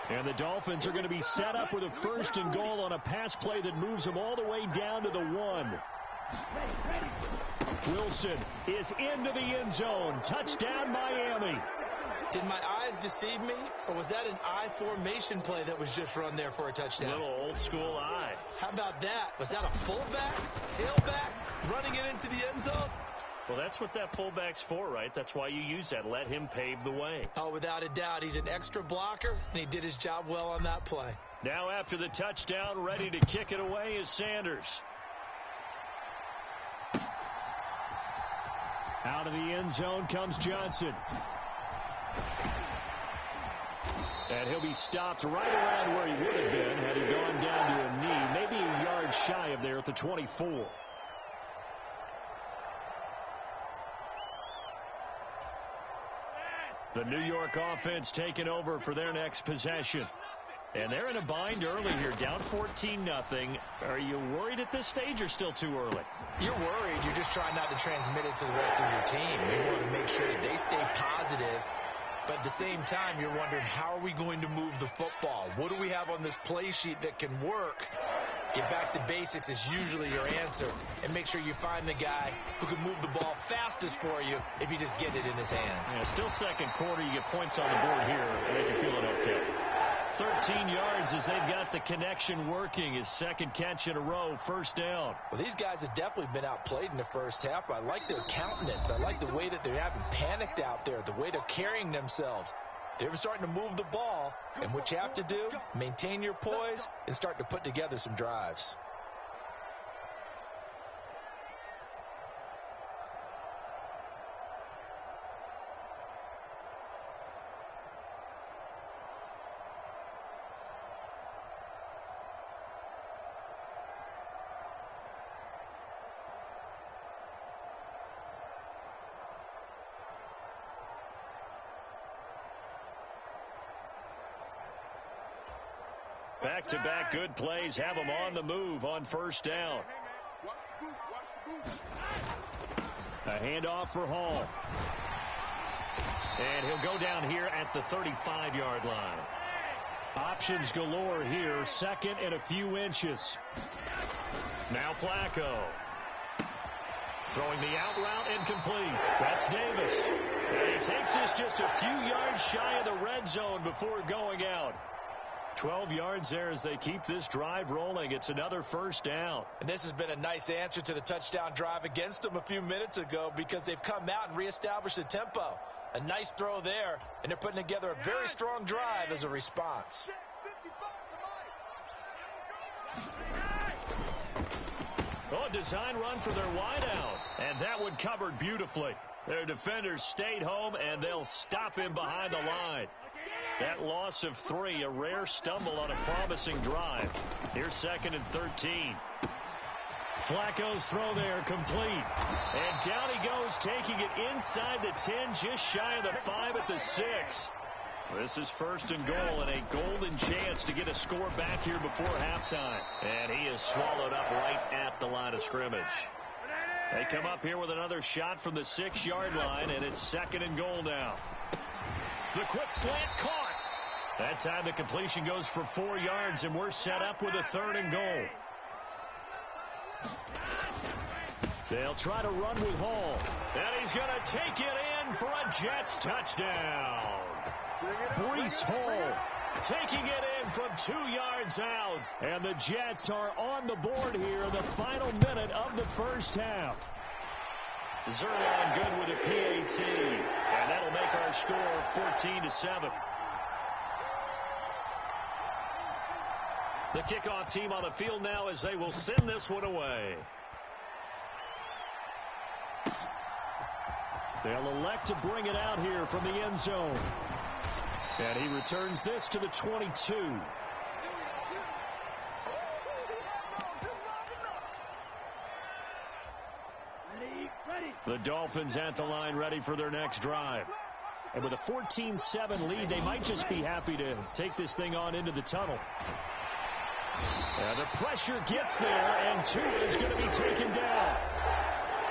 And the Dolphins are going to be set up with a 1st and goal on a pass play that moves them all the way down to the 1. Wilson is into the end zone. Touchdown, Miami. Did my eyes deceive me, or was that an I formation play that was just run there for a touchdown? Little old school eye. How about that? Was that a fullback, tailback, running it into the end zone? Well, that's what that fullback's for, right? That's why you use that. Let him pave the way. Oh, without a doubt. He's an extra blocker, and he did his job well on that play. Now after the touchdown, ready to kick it away is Sanders. Out of the end zone comes Johnson. And he'll be stopped right around where he would have been had he gone down to a knee, maybe a yard shy of there at the 24. The New York offense taking over for their next possession. And they're in a bind early here, down 14-0. Are you worried at this stage or still too early? You're worried. You're just trying not to transmit it to the rest of your team. You want to make sure that they stay positive. But at the same time, you're wondering, how are we going to move the football? What do we have on this play sheet that can work? Get back to basics is usually your answer. And make sure you find the guy who can move the ball fastest for you if you just get it in his hands. Yeah, still second quarter. You get points on the board here. I think you're feeling okay. 13 yards as they've got the connection working. His 2nd catch in a row, first down. Well, these guys have definitely been outplayed in the first half, but I like their countenance. I like the way that they haven't panicked out there, the way they're carrying themselves. They're starting to move the ball, and what you have to do, maintain your poise and start to put together some drives. Back-to-back good plays have them on the move on first down. A handoff for Hall. And he'll go down here at the 35-yard line. Options galore here, 2nd and a few inches. Now Flacco. Throwing the out route incomplete. That's Davis. And he takes this just a few yards shy of the red zone before going out. 12 yards there as they keep this drive rolling. It's another first down. And this has been a nice answer to the touchdown drive against them a few minutes ago because they've come out and reestablished the tempo. A nice throw there, and they're putting together a very strong drive as a response. Oh, design run for their wideout. And that one covered beautifully. Their defenders stayed home, and they'll stop him behind the line. That loss of 3, a rare stumble on a promising drive. Here's 2nd and 13. Flacco's throw there, complete. And down he goes, taking it inside the 10, just shy of the 5 at the 6. This is 1st and goal, and a golden chance to get a score back here before halftime. And he is swallowed up right at the line of scrimmage. They come up here with another shot from the 6-yard line, and it's 2nd and goal now. The quick slant caught. That time the completion goes for 4 yards, and we're set up with a 3rd and goal. They'll try to run with Hall. And he's going to take it in for a Jets touchdown. Breece Hall taking it in from 2 yards out. And the Jets are on the board here in the final minute of the first half. Zerline good with a PAT. And that'll make our score 14-7. The kickoff team on the field now as they will send this one away. They'll elect to bring it out here from the end zone. And he returns this to the 22. The Dolphins at the line, ready for their next drive. And with a 14-7 lead, they might just be happy to take this thing on into the tunnel. And the pressure gets there, and Tua is going to be taken down.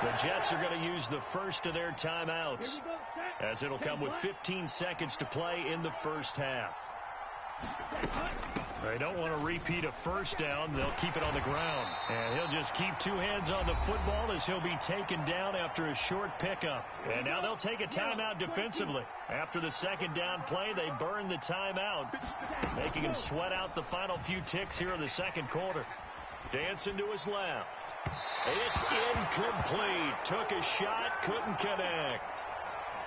The Jets are going to use the first of their timeouts, as it'll come with 15 seconds to play in the first half. They don't want to repeat a first down. They'll keep it on the ground. And he'll just keep 2 hands on the football as he'll be taken down after a short pickup. And now they'll take a timeout defensively. After the 2nd down play, they burn the timeout, making him sweat out the final few ticks here in the 2nd quarter. Dancing to his left. It's incomplete. Took a shot, couldn't connect.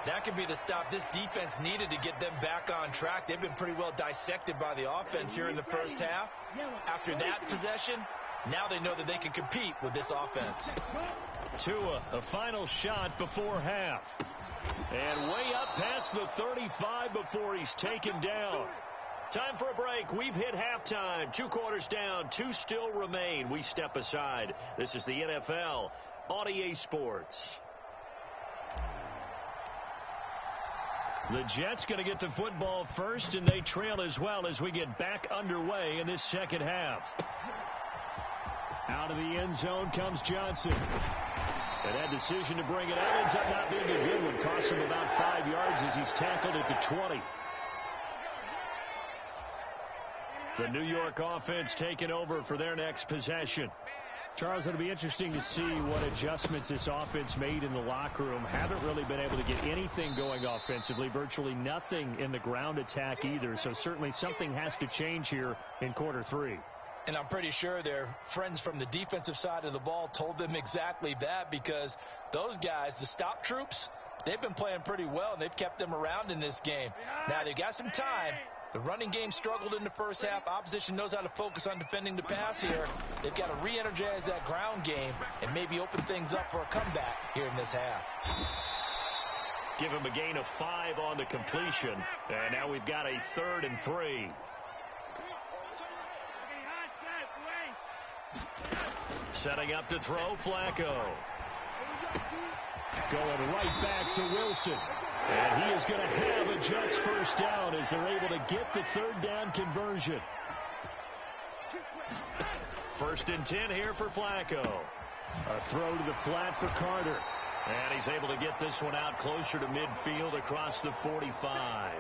That could be the stop this defense needed to get them back on track. They've been pretty well dissected by the offense here in the first half. After that possession, now they know that they can compete with this offense. Tua, a final shot before half. And way up past the 35 before he's taken down. Time for a break. We've hit halftime. 2 quarters down. 2 still remain. We step aside. This is the NFL on EA Sports. The Jets going to get the football first, and they trail as well as we get back underway in this second half. Out of the end zone comes Johnson. And that decision to bring it out ends up not being a good one. Cost him about 5 yards as he's tackled at the 20. The New York offense taking over for their next possession. Charles, it'll be interesting to see what adjustments this offense made in the locker room. Haven't really been able to get anything going offensively, virtually nothing in the ground attack either. So certainly something has to change here in quarter 3. And I'm pretty sure their friends from the defensive side of the ball told them exactly that, because those guys, the stop troops, they've been playing pretty well, and they've kept them around in this game. Now, they've got some time. The running game struggled in the first half. Opposition knows how to focus on defending the pass here. They've got to re-energize that ground game and maybe open things up for a comeback here in this half. Give him a gain of 5 on the completion. And now we've got a 3rd and 3. Setting up to throw, Flacco. Going right back to Wilson. And he is going to have a Jets first down as they're able to get the 3rd down conversion. 1st and 10 here for Flacco. A throw to the flat for Carter. And he's able to get this one out closer to midfield across the 45.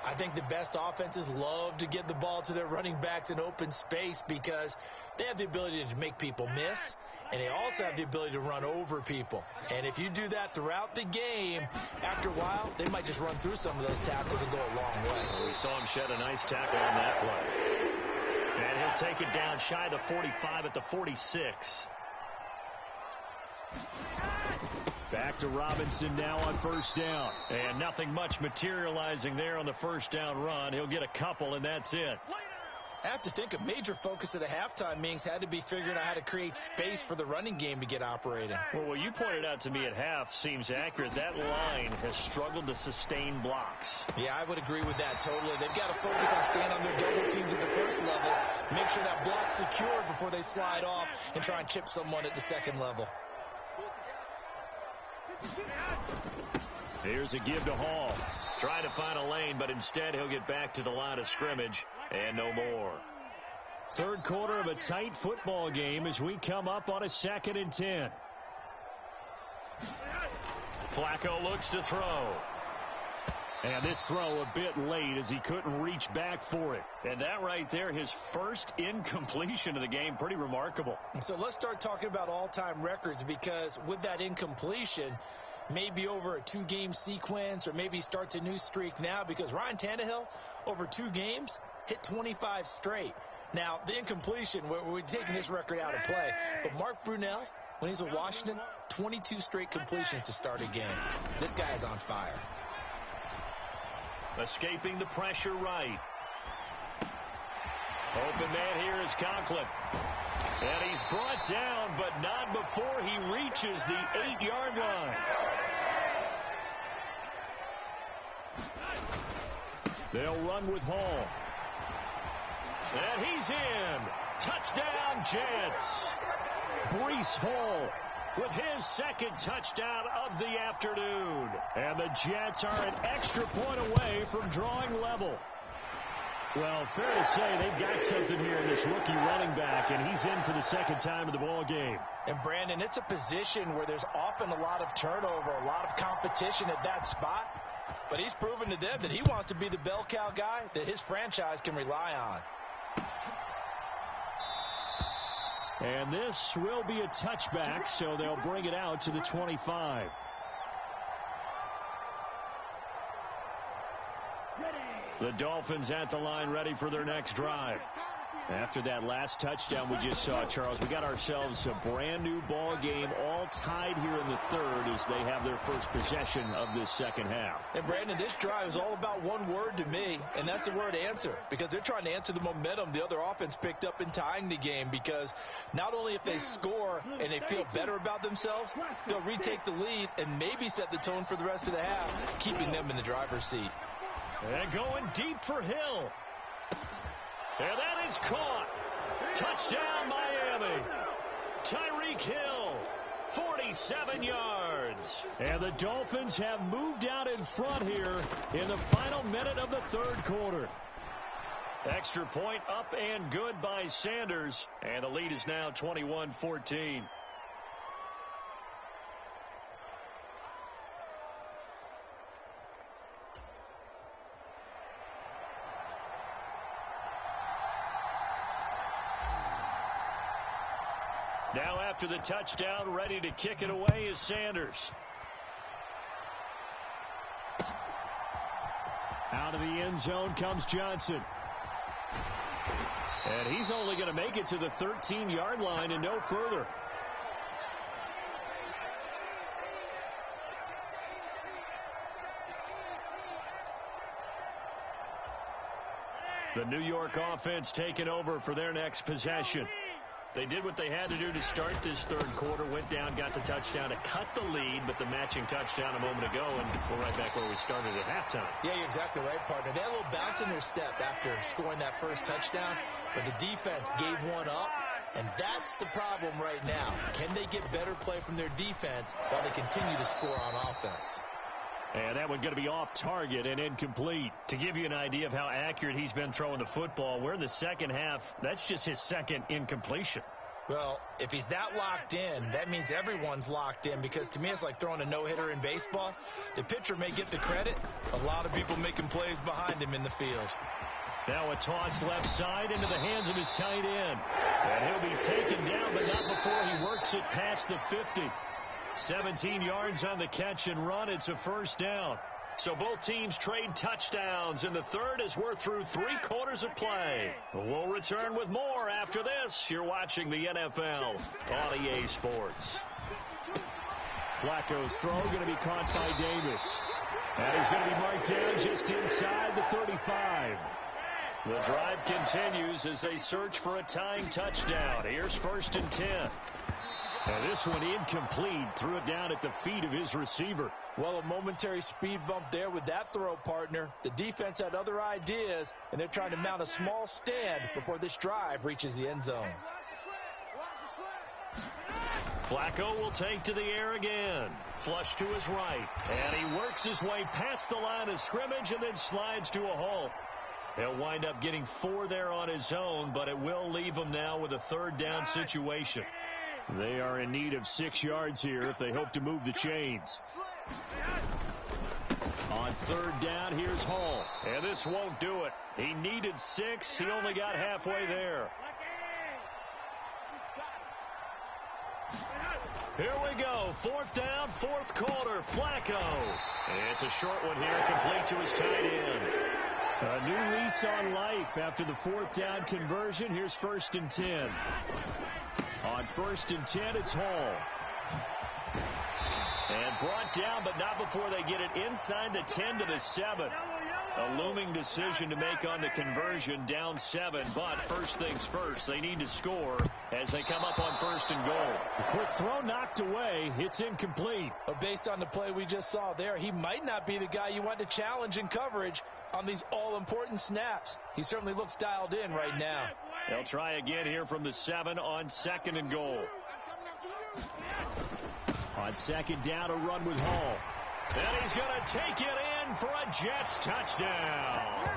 I think the best offenses love to get the ball to their running backs in open space because they have the ability to make people miss, and they also have the ability to run over people. And if you do that throughout the game, after a while, they might just run through some of those tackles and go a long way. Well, we saw him shed a nice tackle on that play. And he'll take it down shy of the 45 at the 46. Back to Robinson now on 1st down. And nothing much materializing there on the 1st down run. He'll get a couple, and that's it. I have to think a major focus of the halftime meetings had to be figuring out how to create space for the running game to get operating. Well, what you pointed out to me at half seems accurate. That line has struggled to sustain blocks. Yeah, I would agree with that totally. They've got to focus on staying on their double teams at the first level, make sure that block's secured before they slide off and try and chip someone at the second level. Here's a give to Hall. Trying to find a lane, but instead he'll get back to the line of scrimmage and no more. Third quarter of a tight football game as we come up on a 2nd and 10. Flacco looks to throw. And this throw a bit late as he couldn't reach back for it. And that right there, his first incompletion of the game, pretty remarkable. So let's start talking about all-time records, because with that incompletion, maybe over a 2-game sequence, or maybe he starts a new streak now, because Ryan Tannehill, over 2 games, hit 25 straight. Now, the incompletion, we're taking this record out of play, but Mark Brunell, when he's with Washington, 22 straight completions to start a game. This guy is on fire. Escaping the pressure right. Open man here is Conklin. And he's brought down, but not before he reaches the 8-yard line. They'll run with Hall. And he's in. Touchdown, Jets. Breece Hall with his 2nd touchdown of the afternoon. And the Jets are an extra point away from drawing level. Well, fair to say they've got something here in this rookie running back, and he's in for the 2nd time of the ball game. And, Brandon, it's a position where there's often a lot of turnover, a lot of competition at that spot. But he's proven to them that he wants to be the bell cow guy that his franchise can rely on. And this will be a touchback, so they'll bring it out to the 25. The Dolphins at the line, ready for their next drive. After that last touchdown we just saw, Charles, we got ourselves a brand new ball game, all tied here in the 3rd as they have their first possession of this 2nd half. And, Brandon, this drive is all about one word to me, and that's the word answer, because they're trying to answer the momentum the other offense picked up in tying the game, because not only if they score and they feel better about themselves, they'll retake the lead and maybe set the tone for the rest of the half, keeping them in the driver's seat. And going deep for Hill. And that is caught. Touchdown, Miami. Tyreek Hill, 47 yards. And the Dolphins have moved out in front here in the final minute of the 3rd quarter. Extra point up and good by Sanders. And the lead is now 21-14. Now after the touchdown, ready to kick it away is Sanders. Out of the end zone comes Johnson. And he's only going to make it to the 13-yard line and no further. The New York offense taking over for their next possession. They did what they had to do to start this 3rd quarter, went down, got the touchdown to cut the lead, but the matching touchdown a moment ago, and we're right back where we started at halftime. Yeah, you're exactly right, partner. They had a little bounce in their step after scoring that first touchdown, but the defense gave one up, and that's the problem right now. Can they get better play from their defense while they continue to score on offense? And that one going to be off target and incomplete. To give you an idea of how accurate he's been throwing the football, we're in the 2nd half. That's just his 2nd incompletion. Well, if he's that locked in, that means everyone's locked in, because to me it's like throwing a no-hitter in baseball. The pitcher may get the credit. A lot of people making plays behind him in the field. Now a toss left side into the hands of his tight end. And he'll be taken down, but not before he works it past the 50. 17 yards on the catch and run. It's a first down. So both teams trade touchdowns in the 3rd as we're through 3 quarters of play. We'll return with more after this. You're watching the NFL on EA Sports. Flacco's throw going to be caught by Davis. And he's going to be marked down just inside the 35. The drive continues as they search for a tying touchdown. Here's 1st and 10. And this one incomplete. Threw it down at the feet of his receiver. Well, a momentary speed bump there with that throw, partner. The defense had other ideas, and they're trying to mount a small stand before this drive reaches the end zone. Flacco will take to the air again. Flush to his right. And he works his way past the line of scrimmage and then slides to a halt. He'll wind up getting 4 there on his own, but it will leave him now with a 3rd down situation. They are in need of 6 yards here if they hope to move the chains. On 3rd down, here's Hall. And this won't do it. He needed 6. He only got halfway there. Here we go. 4th down, 4th quarter. Flacco. It's a short one here, complete to his tight end. A new lease on life after the 4th down conversion. Here's 1st and 10. On 1st and 10, it's Hall. And brought down, but not before they get it inside the 10 to the 7. A looming decision to make on the conversion, down 7. But first things first, they need to score as they come up on 1st and goal. A quick throw knocked away. It's incomplete. But based on the play we just saw there, he might not be the guy you want to challenge in coverage on these all-important snaps. He certainly looks dialed in right now. They'll try again here from the 7 on 2nd and goal. On 2nd down, a run with Hall. And he's going to take it in for a Jets touchdown.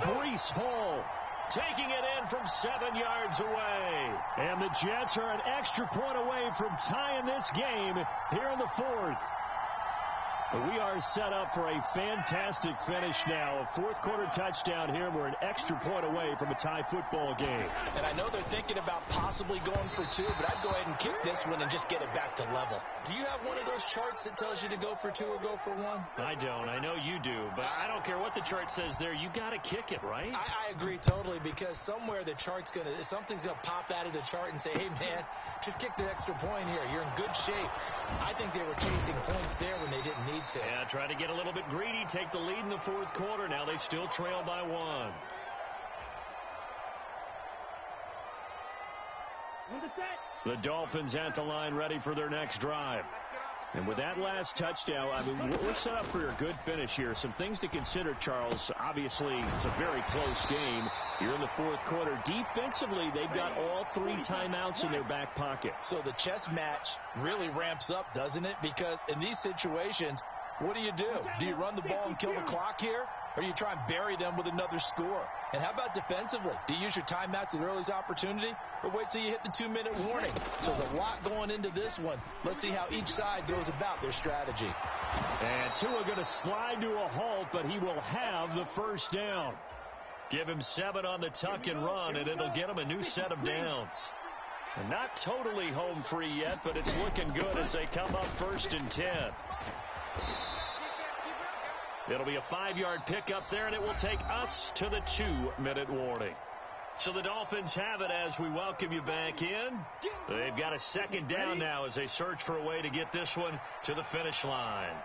Breece Hall taking it in from 7 yards away. And the Jets are an extra point away from tying this game here in the 4th. We are set up for a fantastic finish now. A 4th quarter touchdown here. We're an extra point away from a tie football game. And I know they're thinking about possibly going for 2, but I'd go ahead and kick this one and just get it back to level. Do you have one of those charts that tells you to go for 2 or go for 1? I don't. I know you do, but I don't care what the chart says there. You got to kick it, right? I agree totally, because somewhere the chart's something's going to pop out of the chart and say, hey, man, just kick the extra point here. You're in good shape. I think they were chasing points there when they didn't need to. Yeah, try to get a little bit greedy, take the lead in the 4th quarter. Now they still trail by 1. The Dolphins at the line, ready for their next drive. And with that last touchdown, I mean, we're set up for a good finish here. Some things to consider, Charles. Obviously, it's a very close game. You're in the 4th quarter. Defensively, they've got all 3 timeouts in their back pocket. So the chess match really ramps up, doesn't it? Because in these situations, what do? Do you run the ball and kill the clock here? Or do you try and bury them with another score? And how about defensively? Do you use your timeouts at earliest opportunity? Or wait till you hit the 2-minute warning? So there's a lot going into this one. Let's see how each side goes about their strategy. And Tua going to slide to a halt, but he will have the 1st down. Give him 7 on the tuck and run, and it'll get him a new set of downs. And not totally home free yet, but it's looking good as they come up 1st and 10. It'll be a 5-yard pickup there, and it will take us to the 2-minute warning. So the Dolphins have it as we welcome you back in. They've got a 2nd down now as they search for a way to get this one to the finish line.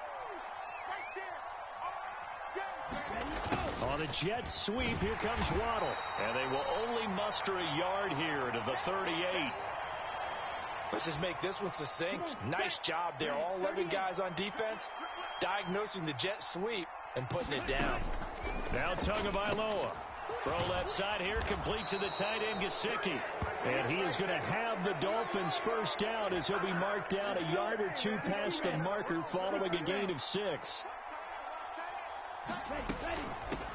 On the Jets sweep, here comes Waddle. And they will only muster a yard here to the 38. Let's just make this one succinct. Nice job there. All 11 guys on defense diagnosing the jet sweep and putting it down. Now Tagovailoa. Throw left side here, complete to the tight end, Gesicki. And he is going to have the Dolphins 1st down as he'll be marked down a yard or 2 past the marker following a gain of 6.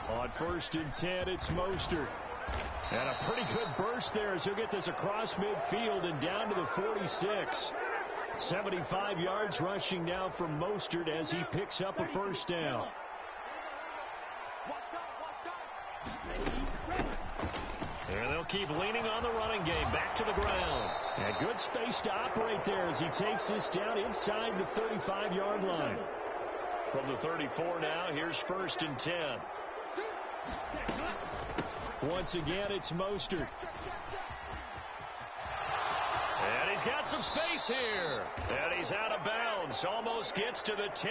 On 1st and 10, it's Mostert. And a pretty good burst there as he'll get this across midfield and down to the 46. 75 yards rushing now from Mostert as he picks up a 1st down. And they'll keep leaning on the running game. Back to the ground. And good space to operate there as he takes this down inside the 35-yard line. From the 34 now, here's 1st and 10. Once again, it's Mostert. And he's got some space here. And he's out of bounds. Almost gets to the 10.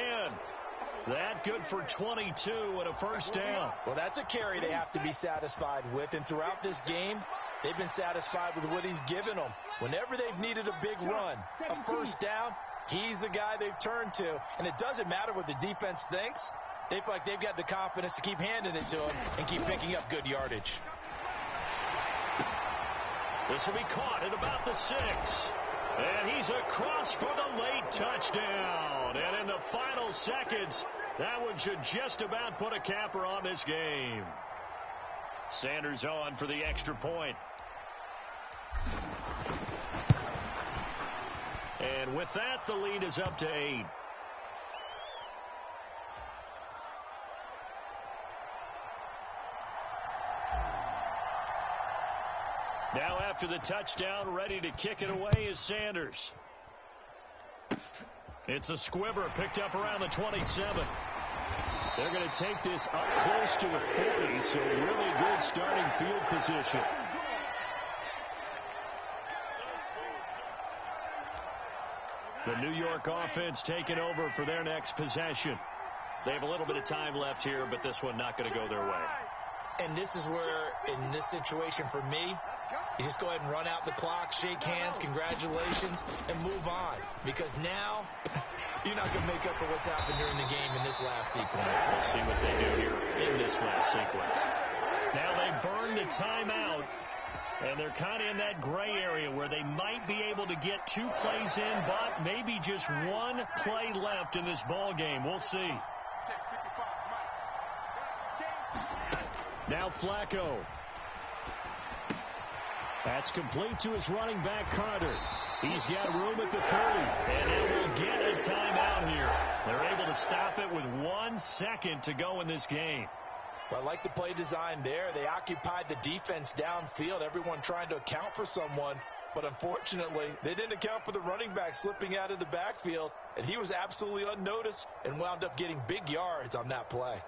That good for 22 and a first down. Well, that's a carry they have to be satisfied with. And throughout this game, they've been satisfied with what he's given them. Whenever they've needed a big run, a first down, he's the guy they've turned to. And it doesn't matter what the defense thinks. They feel like they've got the confidence to keep handing it to him and keep picking up good yardage. This will be caught at about the 6. And he's across for the late touchdown. And in the final seconds, that one should just about put a capper on this game. Sanders on for the extra point. And with that, the lead is up to 8. Now after the touchdown, ready to kick it away is Sanders. It's a squibber picked up around the 27. They're going to take this up close to the 40, so really good starting field position. The New York offense taking over for their next possession. They have a little bit of time left here, but this one not going to go their way. And this is where, in this situation for me, you just go ahead and run out the clock, shake hands, congratulations, and move on. Because now, you're not going to make up for what's happened during the game in this last sequence. We'll see what they do here in this last sequence. Now they burn the timeout, and they're kind of in that gray area where they might be able to get 2 plays in, but maybe just 1 play left in this ball game. We'll see. Now Flacco. That's complete to his running back, Carter. He's got room at the 30, and it will get a timeout here. They're able to stop it with 1 second to go in this game. Well, I like the play design there. They occupied the defense downfield, everyone trying to account for someone. But unfortunately, they didn't account for the running back slipping out of the backfield, and he was absolutely unnoticed and wound up getting big yards on that play.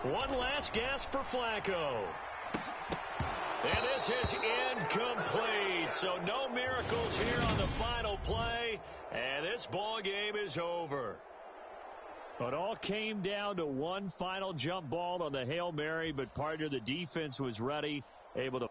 One last gasp for Flacco. And this is incomplete. So no miracles here on the final play. And this ball game is over. It all came down to one final jump ball on the Hail Mary, but partner, the defense was ready, able to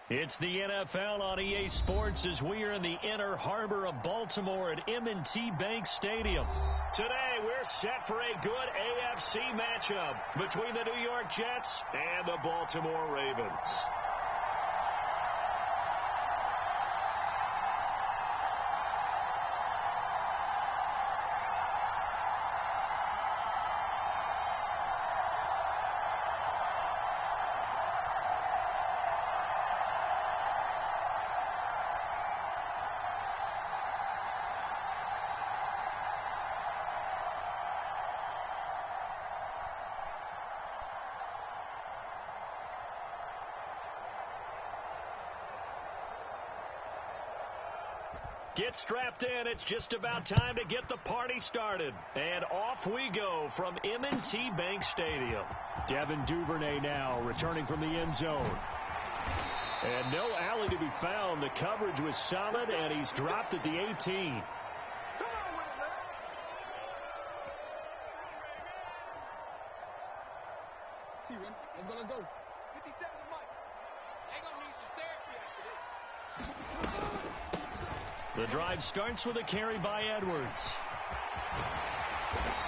It's the NFL on EA Sports as we are in the inner harbor of Baltimore at M&T Bank Stadium. Today, we're set for a good AFC matchup between the New York Jets and the Baltimore Ravens. Get strapped in. It's just about time to get the party started. And off we go from M&T Bank Stadium. Devin Duvernay now returning from the end zone. And no alley to be found. The coverage was solid, and he's dropped at the 18. Let's go. 57 Mike. They're going to need some therapy after this. The drive starts with a carry by Edwards.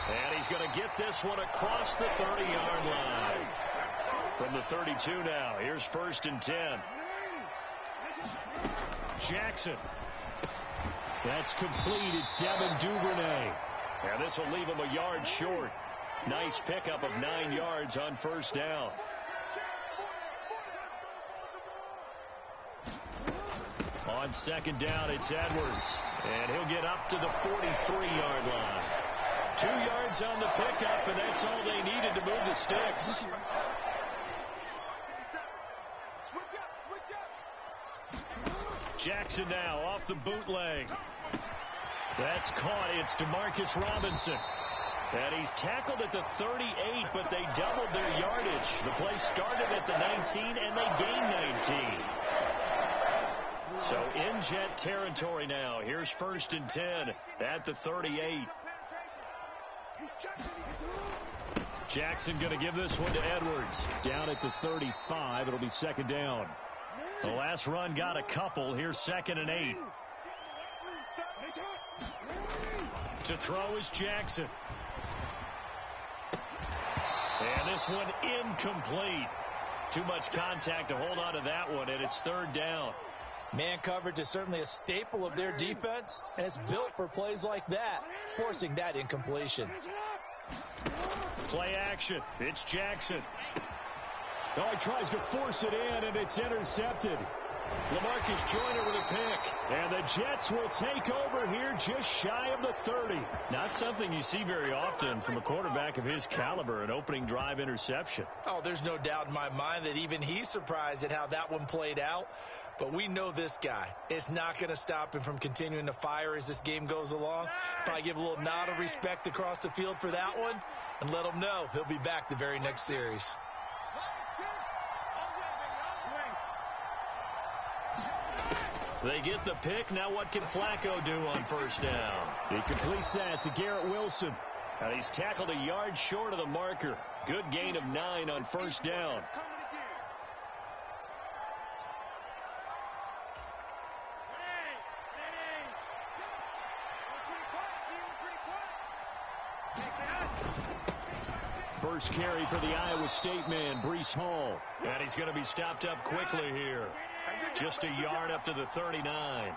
And he's going to get this one across the 30-yard line. From the 32 now, here's 1st and 10. Jackson. That's complete. It's Devin Duvernay. And this will leave him a yard short. Nice pickup of 9 yards on 1st down. On 2nd down, it's Edwards. And he'll get up to the 43-yard line. 2 yards on the pickup, and that's all they needed to move the sticks. Jackson now off the bootleg. That's caught. It's DeMarcus Robinson. And he's tackled at the 38, but they doubled their yardage. The play started at the 19, and they gained 19. So in Jet territory now. Here's 1st and 10 at the 38. Jackson going to give this one to Edwards. Down at the 35. It'll be 2nd down. The last run got a couple. Here's 2nd and 8. To throw is Jackson. And this one incomplete. Too much contact to hold on to that one, and it's 3rd down. Man coverage is certainly a staple of their defense, and it's built for plays like that, forcing that incompletion. Play action. It's Jackson. Oh, he tries to force it in, and it's intercepted. LaMarcus Joyner with a pick. And the Jets will take over here just shy of the 30. Not something you see very often from a quarterback of his caliber, an opening drive interception. Oh, there's no doubt in my mind that even he's surprised at how that one played out. But we know this guy. It's not going to stop him from continuing to fire as this game goes along. Probably give a little nod of respect across the field for that one and let him know he'll be back the very next series. They get the pick. Now what can Flacco do on 1st down? He completes that to Garrett Wilson. And he's tackled a yard short of the marker. Good gain of 9 on 1st down. First carry for the Iowa State man, Breece Hall. And he's going to be stopped up quickly here. Just a yard up to the 39.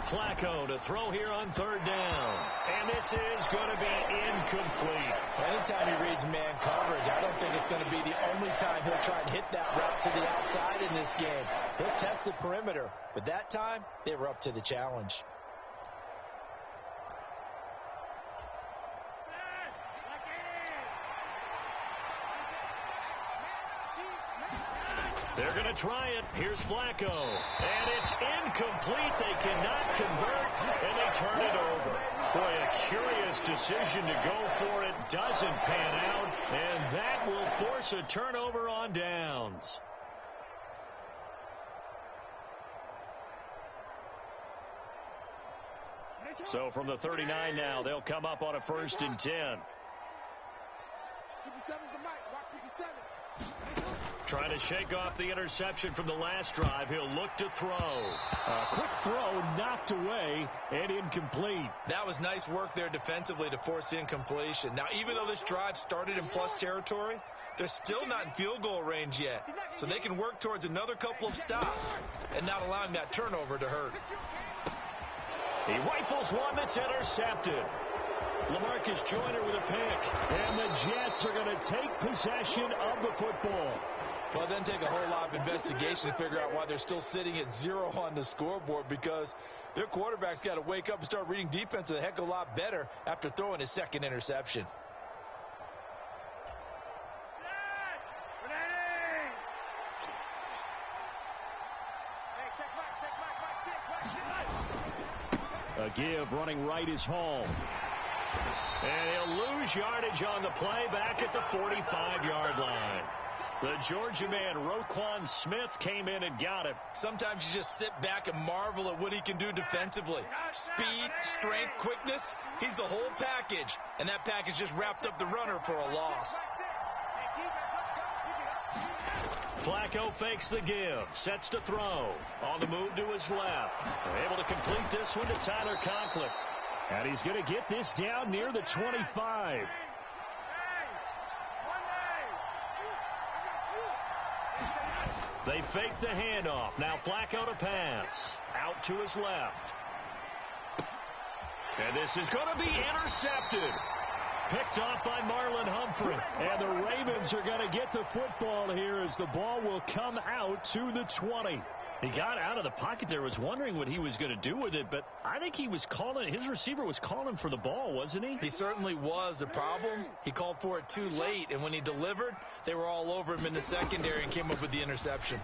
Flacco to throw here on 3rd down. And this is going to be incomplete. Anytime he reads man coverage, I don't think it's going to be the only time he'll try and hit that route to the outside in this game. He'll test the perimeter, but that time they were up to the challenge. They're going to try it. Here's Flacco. And it's incomplete. They cannot convert, and they turn it over. Boy, a curious decision to go for it. Doesn't pan out, and that will force a turnover on downs. So from the 39 now, they'll come up on a 1st and 10. 57's the mic. Rock 57. Trying to shake off the interception from the last drive. He'll look to throw. A quick throw knocked away and incomplete. That was nice work there defensively to force the incompletion. Now, even though this drive started in plus territory, they're still not in field goal range yet. So they can work towards another couple of stops and not allowing that turnover to hurt. He rifles one that's intercepted. LaMarcus Joyner with a pick. And the Jets are going to take possession of the football. Well, then take a whole lot of investigation to figure out why they're still sitting at 0 on the scoreboard, because their quarterback's got to wake up and start reading defense a heck of a lot better after throwing his second interception. A give running right is Hall. And he'll lose yardage on the play back at the 45-yard line. The Georgia man, Roquan Smith, came in and got him. Sometimes you just sit back and marvel at what he can do defensively. Speed, strength, quickness, he's the whole package. And that package just wrapped up the runner for a loss. Flacco fakes the give, sets to throw. On the move to his left. They're able to complete this one to Tyler Conklin. And he's going to get this down near the 25. They fake the handoff. Now Flacco to pass. Out to his left. And this is going to be intercepted. Picked off by Marlon Humphrey. And the Ravens are going to get the football here as the ball will come out to the 20. He got out of the pocket there, was wondering what he was going to do with it, but I think he was calling, his receiver was calling for the ball, wasn't he? He certainly was. The problem, he called for it too late, and when he delivered, they were all over him in the secondary and came up with the interception.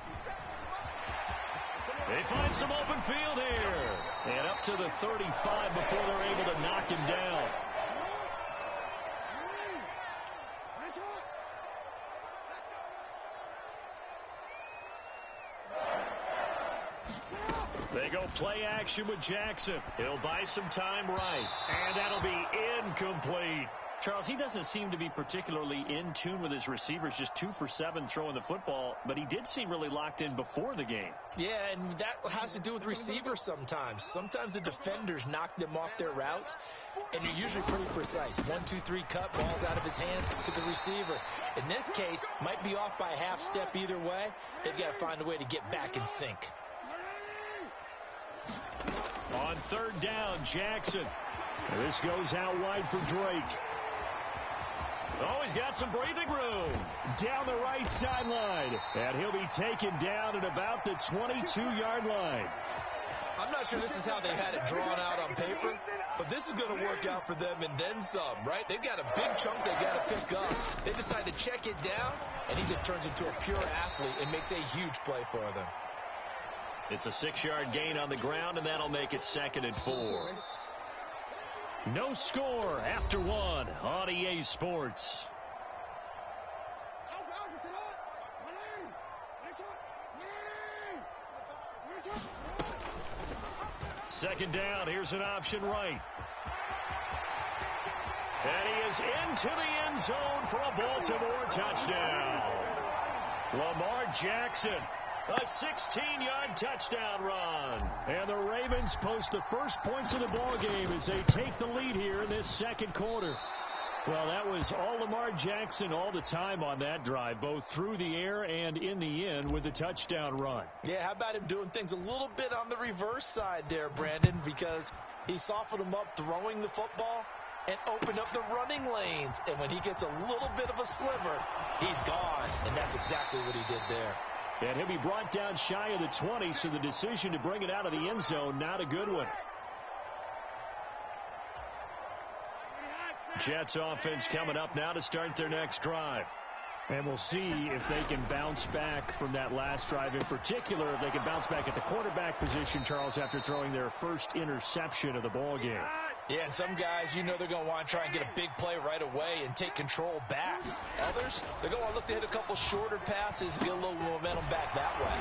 They find some open field here. And up to the 35 before they're able to knock him down. They go play action with Jackson. He'll buy some time right. And that'll be incomplete. Charles, he doesn't seem to be particularly in tune with his receivers, just 2 for 7 throwing the football, but he did seem really locked in before the game. Yeah, and that has to do with receivers sometimes. Sometimes the defenders knock them off their routes, and you're usually pretty precise. 1, 2, 3 cut, balls out of his hands to the receiver. In this case, might be off by a half step either way. They've got to find a way to get back in sync. On 3rd down, Jackson. And this goes out wide for Drake. Oh, he's got some breathing room down the right sideline. And he'll be taken down at about the 22-yard line. I'm not sure this is how they had it drawn out on paper, but this is going to work out for them and then some, right? They've got a big chunk they got to pick up. They decide to check it down, and he just turns into a pure athlete and makes a huge play for them. It's a 6-yard gain on the ground, and that'll make it 2nd and 4. No score after 1 on EA Sports. Second down, here's an option right. And he is into the end zone for a Baltimore touchdown. Lamar Jackson. A 16-yard touchdown run. And the Ravens post the first points of the ball game as they take the lead here in this 2nd quarter. Well, that was all Lamar Jackson all the time on that drive, both through the air and in the end with the touchdown run. Yeah, how about him doing things a little bit on the reverse side there, Brandon, because he softened him up throwing the football and opened up the running lanes. And when he gets a little bit of a sliver, he's gone. And that's exactly what he did there. And he'll be brought down shy of the 20, so the decision to bring it out of the end zone, not a good one. Jets offense coming up now to start their next drive. And we'll see if they can bounce back from that last drive. In particular, if they can bounce back at the quarterback position, Charles, after throwing their first interception of the ball game. Yeah, and some guys, you know they're going to want to try and get a big play right away and take control back. Others, they're going to look to hit a couple shorter passes and get a little momentum back that way.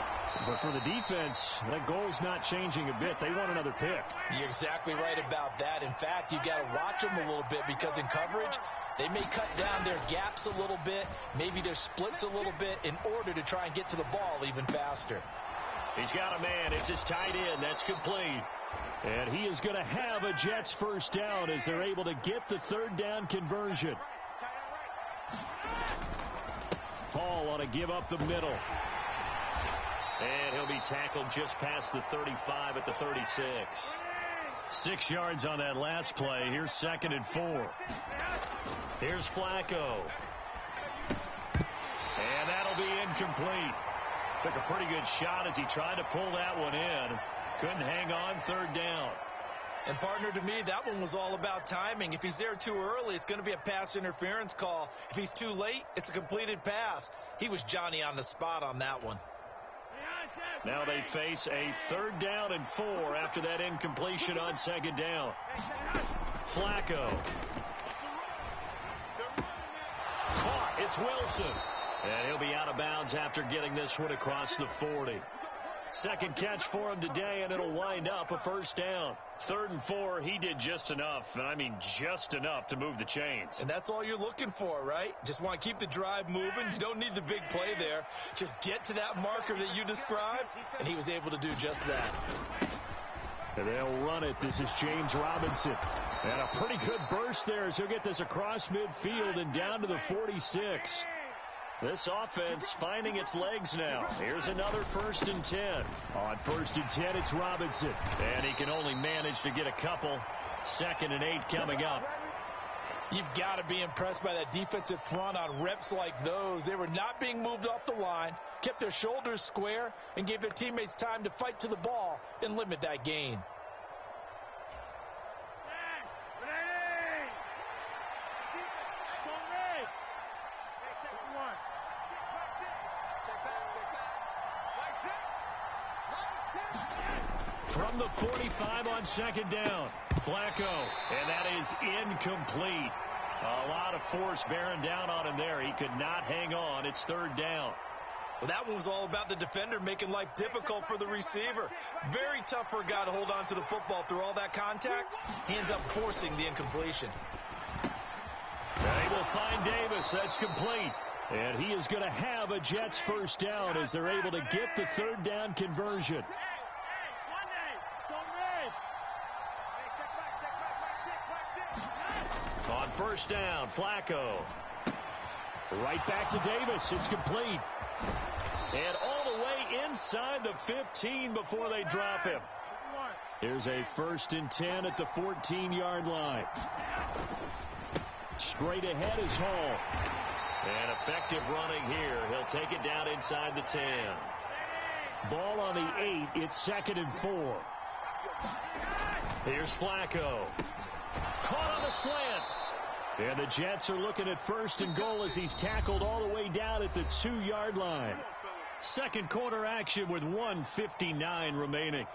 But for the defense, that goal's not changing a bit. They want another pick. You're exactly right about that. In fact, you got to watch them a little bit because in coverage, they may cut down their gaps a little bit, maybe their splits a little bit in order to try and get to the ball even faster. He's got a man. It's his tight end. That's complete. And he is going to have a Jets first down as they're able to get the third down conversion. Hall ought to give up the middle. And he'll be tackled just past the 35 at the 36. 6 yards on that last play. Here's 2nd and 4. Here's Flacco. And that'll be incomplete. Took a pretty good shot as he tried to pull that one in. Couldn't hang on, 3rd down. And, partner, to me, that one was all about timing. If he's there too early, it's going to be a pass interference call. If he's too late, it's a completed pass. He was Johnny on the spot on that one. Now they face a 3rd down and 4 after that incompletion on 2nd down. Flacco. Caught. It's Wilson. And he'll be out of bounds after getting this one across the 40. Second catch for him today, and it'll wind up a first down. 3rd and 4, he did just enough, and I mean just enough to move the chains. And that's all you're looking for, right? Just want to keep the drive moving. You don't need the big play there. Just get to that marker that you described, and he was able to do just that. And they'll run it. This is James Robinson. And a pretty good burst there as he'll get this across midfield and down to the 46. This offense finding its legs now. Here's another 1st and 10. On 1st and 10, it's Robinson. And he can only manage to get a couple. 2nd and 8 coming up. You've got to be impressed by that defensive front on reps like those. They were not being moved off the line, kept their shoulders square, and gave their teammates time to fight to the ball and limit that gain. From the 45 on 2nd down, Flacco, and that is incomplete. A lot of force bearing down on him there. He could not hang on. It's 3rd down. Well, that one was all about the defender making life difficult for the receiver. Very tough for a guy to hold on to the football through all that contact. He ends up forcing the incompletion. They will find Davis. That's complete. And he is going to have a Jets first down as they're able to get the 3rd down conversion. On 1st down, Flacco. Right back to Davis. It's complete. And all the way inside the 15 before they drop him. Here's a 1st and 10 at the 14-yard line. Straight ahead is Hall. And effective running here. He'll take it down inside the 10. Ball on the 8. It's 2nd and 4. Here's Flacco. Caught on the slant. And the Jets are looking at 1st and goal as he's tackled all the way down at the 2-yard line. Second quarter action with 1:59 remaining.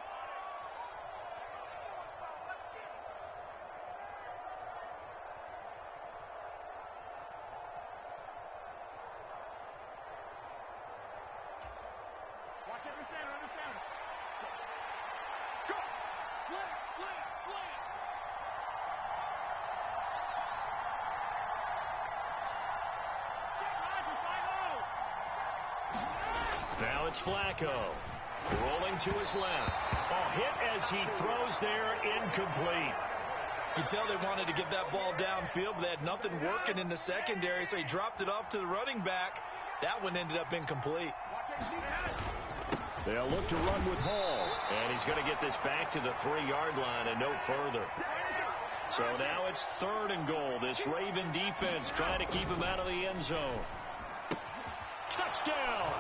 Now it's Flacco. Rolling to his left. A hit as he throws there, incomplete. You tell they wanted to get that ball downfield, but they had nothing working in the secondary, so he dropped it off to the running back. That one ended up incomplete. They'll look to run with Hall, and he's going to get this back to the 3-yard line and no further. So now it's 3rd and goal. This Raven defense trying to keep him out of the end zone. Touchdown!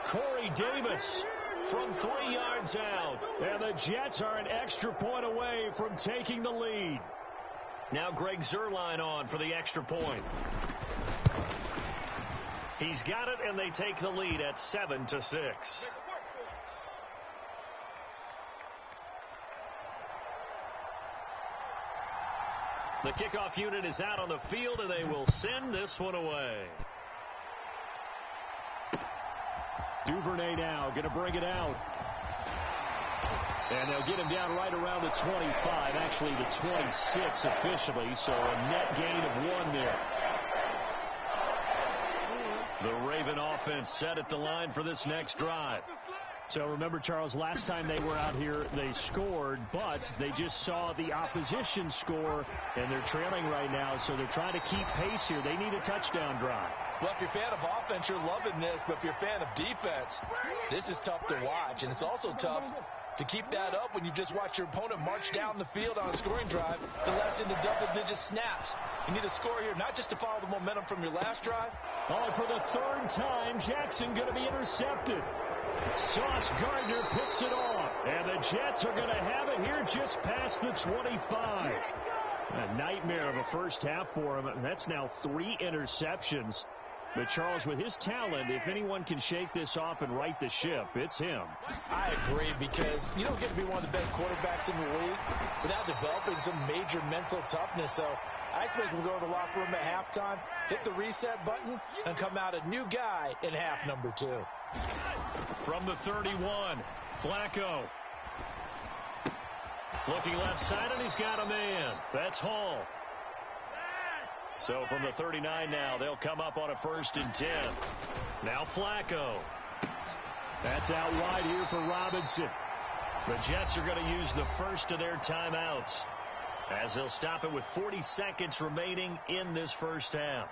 Corey Davis from 3 yards out. And the Jets are an extra point away from taking the lead. Now Greg Zuerlein on for the extra point. He's got it, and they take the lead at 7-6. The kickoff unit is out on the field, and they will send this one away. Duvernay now going to bring it out. And they'll get him down right around the 25, actually the 26 officially, so a net gain of 1 there. The Raven offense set at the line for this next drive. So remember, Charles, last time they were out here, they scored, but they just saw the opposition score, and they're trailing right now, so they're trying to keep pace here. They need a touchdown drive. Well, if you're a fan of offense, you're loving this, but if you're a fan of defense, this is tough to watch, and it's also tough to keep that up when you just watch your opponent march down the field on a scoring drive that lasts into double-digit snaps. You need a score here, not just to follow the momentum from your last drive. Oh, for the 3rd time, Jackson going to be intercepted. Sauce Gardner picks it off, and the Jets are going to have it here just past the 25. A nightmare of a first half for him. That's now 3 interceptions. But, Charles, with his talent, if anyone can shake this off and right the ship, it's him. I agree, because you don't get to be one of the best quarterbacks in the league without developing some major mental toughness. So I expect him to go to the locker room at halftime, hit the reset button, and come out a new guy in half number 2. From the 31, Flacco. Looking left side, and he's got a man. That's Hall. So from the 39 now, they'll come up on a 1st and 10. Now Flacco. That's out wide here for Robinson. The Jets are going to use the first of their timeouts, as they'll stop it with 40 seconds remaining in this first half.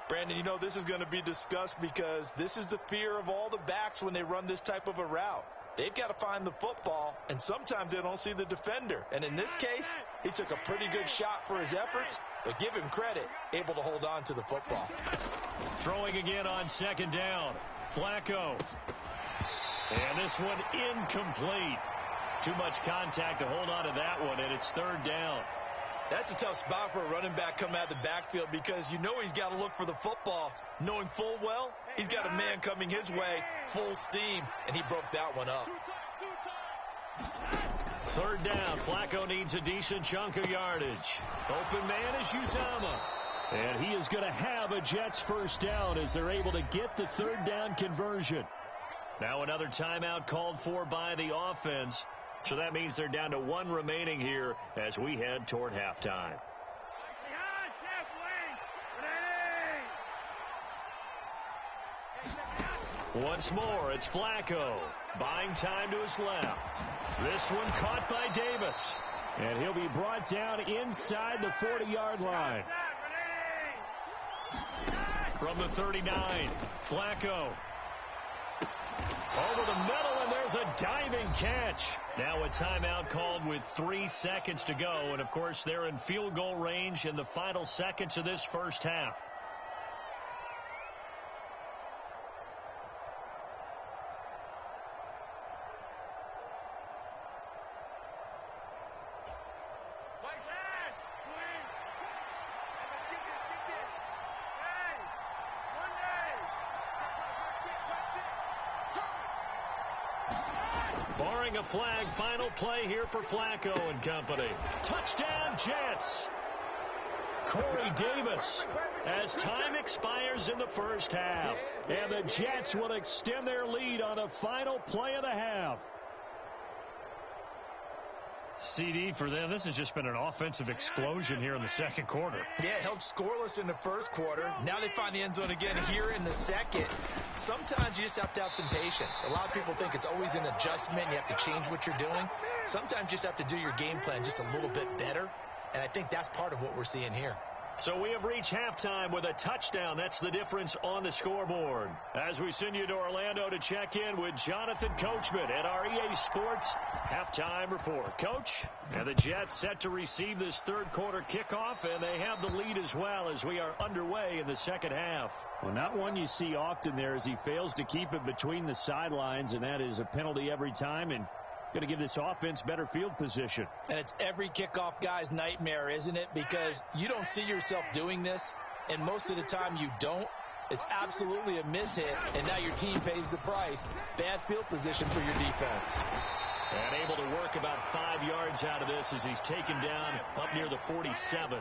Brandon, you know, this is going to be discussed because this is the fear of all the backs when they run this type of a route. They've got to find the football, and sometimes they don't see the defender. And in this case, he took a pretty good shot for his efforts, but give him credit, able to hold on to the football. Throwing again on 2nd down. Flacco. And this one incomplete. Too much contact to hold on to that one, and it's 3rd down. That's a tough spot for a running back coming out of the backfield, because you know he's got to look for the football, knowing full well he's got a man coming his way, full steam, and he broke that one up. 3rd down. Flacco needs a decent chunk of yardage. Open man is Uzama. And he is going to have a Jets 1st down as they're able to get the 3rd down conversion. Now another timeout called for by the offense. So that means they're down to 1 remaining here as we head toward halftime. Once more, it's Flacco. Buying time to his left. This one caught by Davis. And he'll be brought down inside the 40-yard line. From the 39, Flacco. Over the middle, and there's a diving catch. Now a timeout called with 3 seconds to go. And, of course, they're in field goal range in the final seconds of this first half. Barring a flag, final play here for Flacco and company. Touchdown, Jets. Corey Davis, as time expires in the first half. And the Jets will extend their lead on the final play of the half. CD for them. This has just been an offensive explosion here in the second quarter. Yeah, held scoreless in the first quarter. Now they find the end zone again here in the second. Sometimes you just have to have some patience. A lot of people think it's always an adjustment. You have to change what you're doing. Sometimes you just have to do your game plan just a little bit better. And I think that's part of what we're seeing here. So we have reached halftime with a touchdown. That's the difference on the scoreboard. As we send you to Orlando to check in with Jonathan Coachman at our EA Sports halftime report. Coach, and the Jets set to receive this third quarter kickoff, and they have the lead as well as we are underway in the second half. Well, not one you see often there as he fails to keep it between the sidelines, and that is a penalty every time, and going to give this offense better field position. And it's every kickoff guy's nightmare, isn't it? Because you don't see yourself doing this, and most of the time you don't. It's absolutely a mishit, and now your team pays the price. Bad field position for your defense. And able to work about 5 yards out of this as he's taken down up near the 47.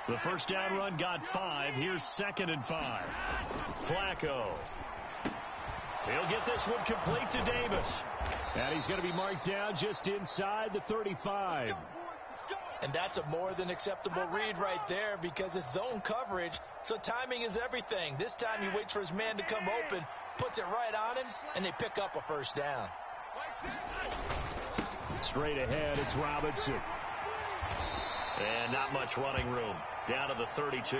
The first down run got 5. Here's 2nd and 5. Flacco. He'll get this one complete to Davis. And he's going to be marked down just inside the 35. And that's a more than acceptable read right there because it's zone coverage, so timing is everything. This time he waits for his man to come open, puts it right on him, and they pick up a first down. Straight ahead, it's Robinson. And not much running room. Down to the 32.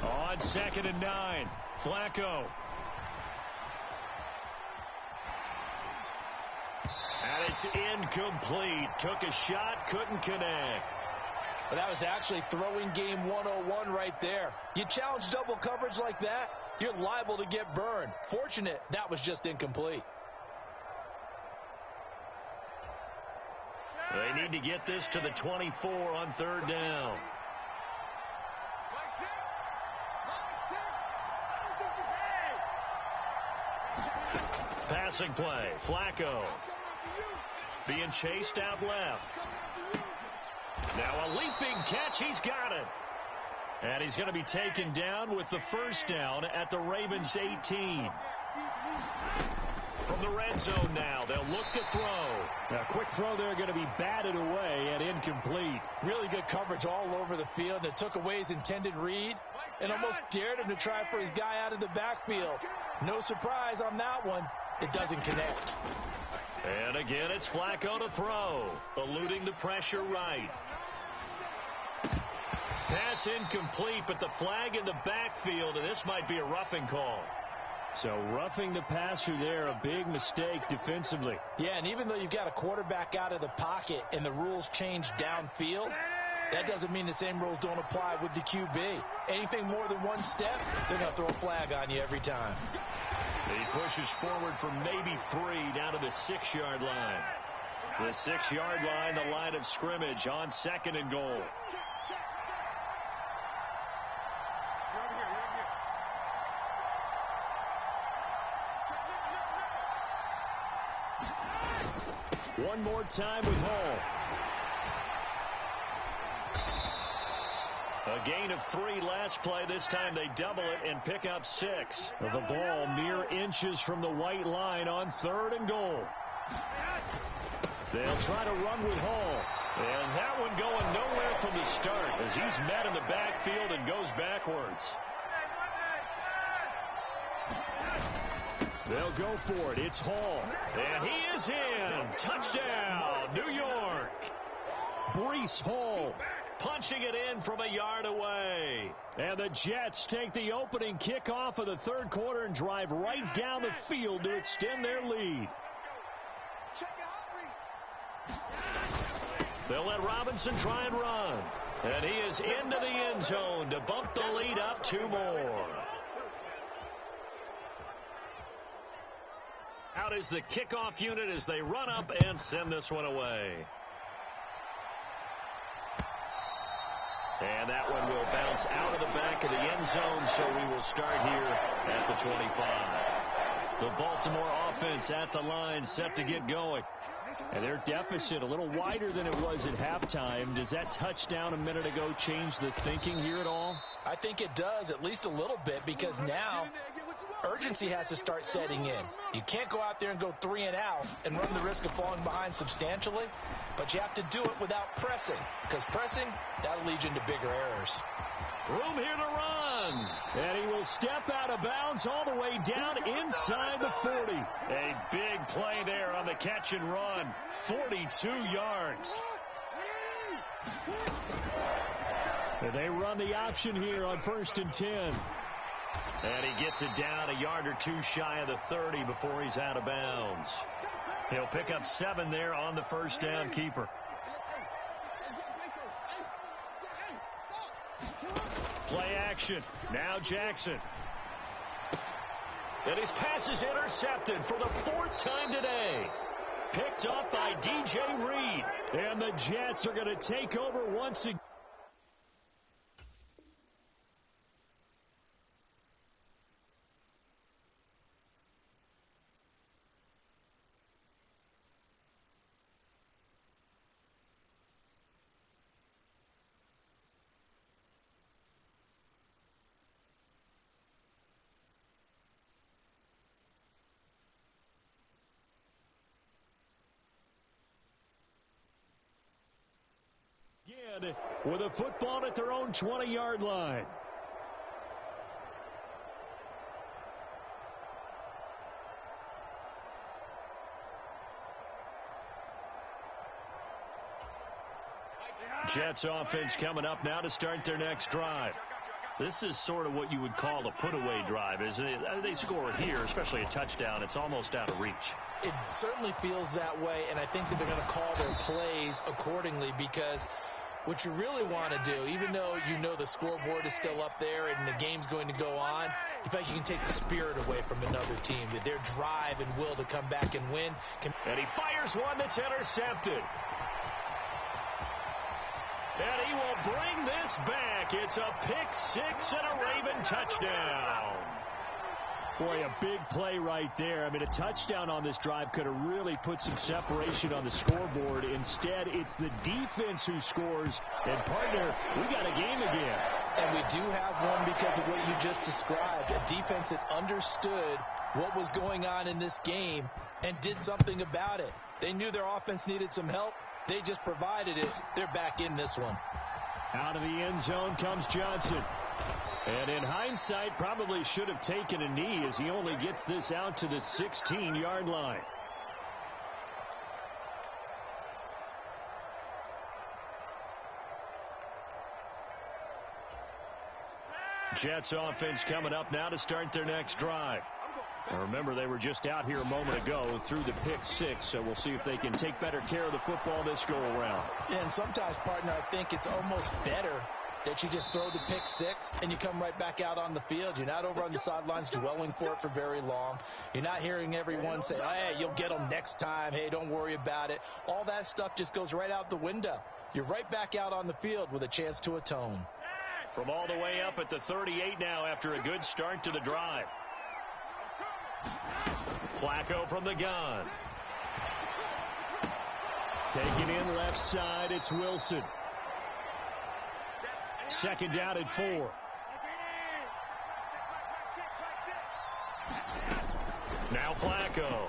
On 2nd and 9, Flacco. And it's incomplete. Took a shot, couldn't connect. Well, that was actually throwing game 101 right there. You challenge double coverage like that, you're liable to get burned. Fortunate that was just incomplete. They need to get this to the 24 on 3rd down. Passing play, Flacco. Being chased out left. Now a leaping catch, he's got it. And he's going to be taken down with the first down at the Ravens 18. From the red zone now, they'll look to throw. A quick throw there going to be batted away and incomplete. Really good coverage all over the field, and it took away his intended read and almost dared him to try for his guy out of the backfield. No surprise on that one. It doesn't connect. And again, it's Flacco to throw, eluding the pressure right. Pass incomplete, but the flag in the backfield, and this might be a roughing call. So roughing the passer there, a big mistake defensively. Yeah, and even though you've got a quarterback out of the pocket and the rules change downfield, that doesn't mean the same rules don't apply with the QB. Anything more than one step, they're going to throw a flag on you every time. He pushes forward for maybe 3 down to the 6-yard line. The 6-yard line, the line of scrimmage on 2nd and goal. One more time with Hall. A gain of 3 last play. This time they double it and pick up 6. The ball mere inches from the white line on 3rd and goal. They'll try to run with Hall. And that one going nowhere from the start as he's met in the backfield and goes backwards. They'll go for it. It's Hall. And he is in. Touchdown, New York. Breece Hall punching it in from a yard away. And the Jets take the opening kickoff of the 3rd quarter and drive right down the field to extend their lead. They'll let Robinson try and run. And he is into the end zone to bump the lead up 2 more. Out is the kickoff unit as they run up and send this one away. And that one will bounce out of the back of the end zone, so we will start here at the 25. The Baltimore offense at the line set to get going. And their deficit a little wider than it was at halftime. Does that touchdown a minute ago change the thinking here at all? I think it does, at least a little bit, because now urgency has to start setting in. You can't go out there and go 3 and out and run the risk of falling behind substantially, but you have to do it without pressing, because pressing, that'll lead you into bigger errors. Room here to run. And he will step out of bounds all the way down inside the 40. A big play there on the catch and run. 42 yards. And they run the option here on 1st and 10. And he gets it down a yard or 2 shy of the 30 before he's out of bounds. He'll pick up 7 there on the first down keeper. Play action. Now Jackson. And his pass is intercepted for the 4th time today. Picked up by DJ Reed. And the Jets are going to take over once again. in with a football at their own 20-yard line. Jets offense coming up now to start their next drive. This is sort of what you would call a put-away drive, isn't it? They score here, especially a touchdown. It's almost out of reach. It certainly feels that way, and I think that they're going to call their plays accordingly, because what you really want to do, even though you know the scoreboard is still up there and the game's going to go on, you feel like you can take the spirit away from another team, their drive and will to come back and win. And he fires one that's intercepted. And he will bring this back. It's a pick six and a Raven touchdown. Boy, a big play right there. I mean, a touchdown on this drive could have really put some separation on the scoreboard. Instead, it's the defense who scores. And, partner, we got a game again. And we do have one because of what you just described. A defense that understood what was going on in this game and did something about it. They knew their offense needed some help. They just provided it. They're back in this one. Out of the end zone comes Johnson. And in hindsight, probably should have taken a knee as he only gets this out to the 16-yard line. Jets offense coming up now to start their next drive. Now remember, they were just out here a moment ago through the pick six, so we'll see if they can take better care of the football this go-around. Yeah, and sometimes, partner, I think it's almost better that you just throw the pick six and you come right back out on the field. You're not over on the sidelines dwelling for it for very long. You're not hearing everyone say, hey, you'll get them next time. Hey, don't worry about it. All that stuff just goes right out the window. You're right back out on the field with a chance to atone. From all the way up at the 38 now after a good start to the drive. Flacco from the gun. Taking in left side, it's Wilson. Second down at 4. Now Flacco.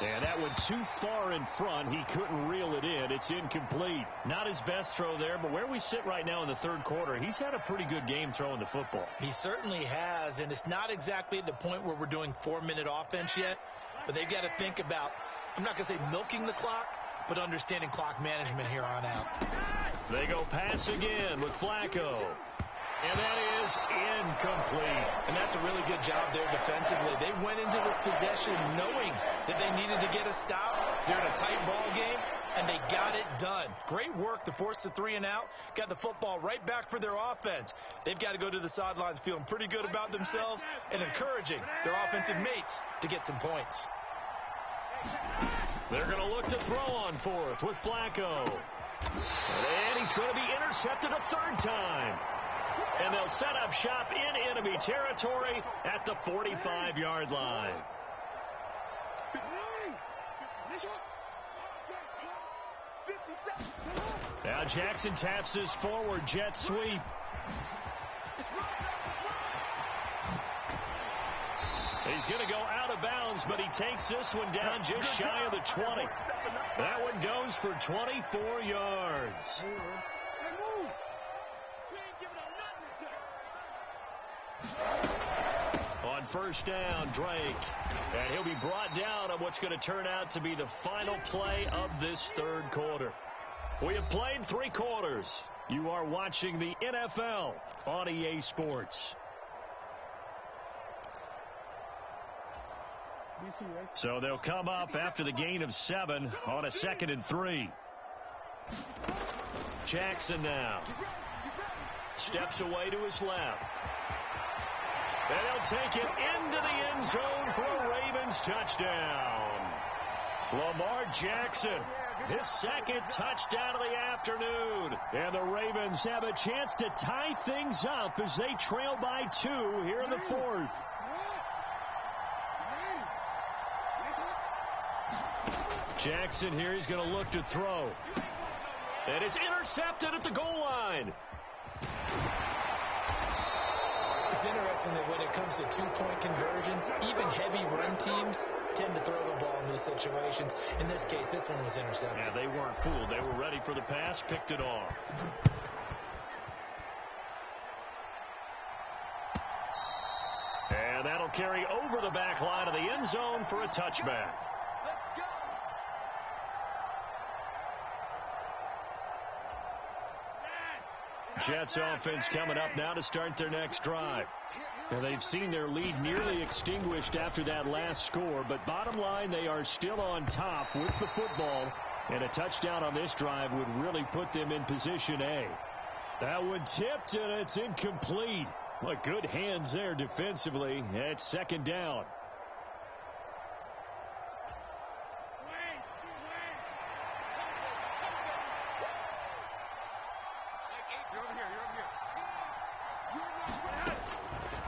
And that went too far in front. He couldn't reel it in. It's incomplete. Not his best throw there, but where we sit right now in the third quarter, he's had a pretty good game throwing the football. He certainly has, and it's not exactly the point where we're doing 4-minute offense yet, but they've got to think about, I'm not going to say milking the clock, but understanding clock management here on out. They go pass again with Flacco. And that is incomplete. And that's a really good job there defensively. They went into this possession knowing that they needed to get a stop. They're in a tight ball game, and they got it done. Great work to force the 3 and out. Got the football right back for their offense. They've got to go to the sidelines feeling pretty good about themselves and encouraging their offensive mates to get some points. They're going to look to throw on fourth with Flacco. And he's going to be intercepted a third time. And they'll set up shop in enemy territory at the 45-yard line. Now Jackson taps his forward jet sweep. He's going to go out of bounds, but he takes this one down just shy of the 20. That one goes for 24 yards. On first down, Drake. And he'll be brought down on what's going to turn out to be the final play of this third quarter. We have played 3 quarters. You are watching the NFL on EA Sports. So they'll come up after the gain of 7 on a 2nd and 3. Jackson now. Steps away to his left. And he'll take it into the end zone for a Ravens touchdown. Lamar Jackson, his 2nd touchdown of the afternoon. And the Ravens have a chance to tie things up as they trail by 2 here in the 4th. Jackson here, he's going to look to throw. And it's intercepted at the goal line. It's interesting Jackson, that when it comes to two-point conversions, even heavy run teams tend to throw the ball in these situations. In this case, this one was intercepted. Yeah, they weren't fooled. They were ready for the pass, picked it off. And that'll carry over the back line of the end zone for a touchback. Jets offense coming up now to start their next drive. Now they've seen their lead nearly extinguished after that last score, but bottom line, they are still on top with the football, and a touchdown on this drive would really put them in position A. That one tipped, and it's incomplete. What good hands there defensively at second down.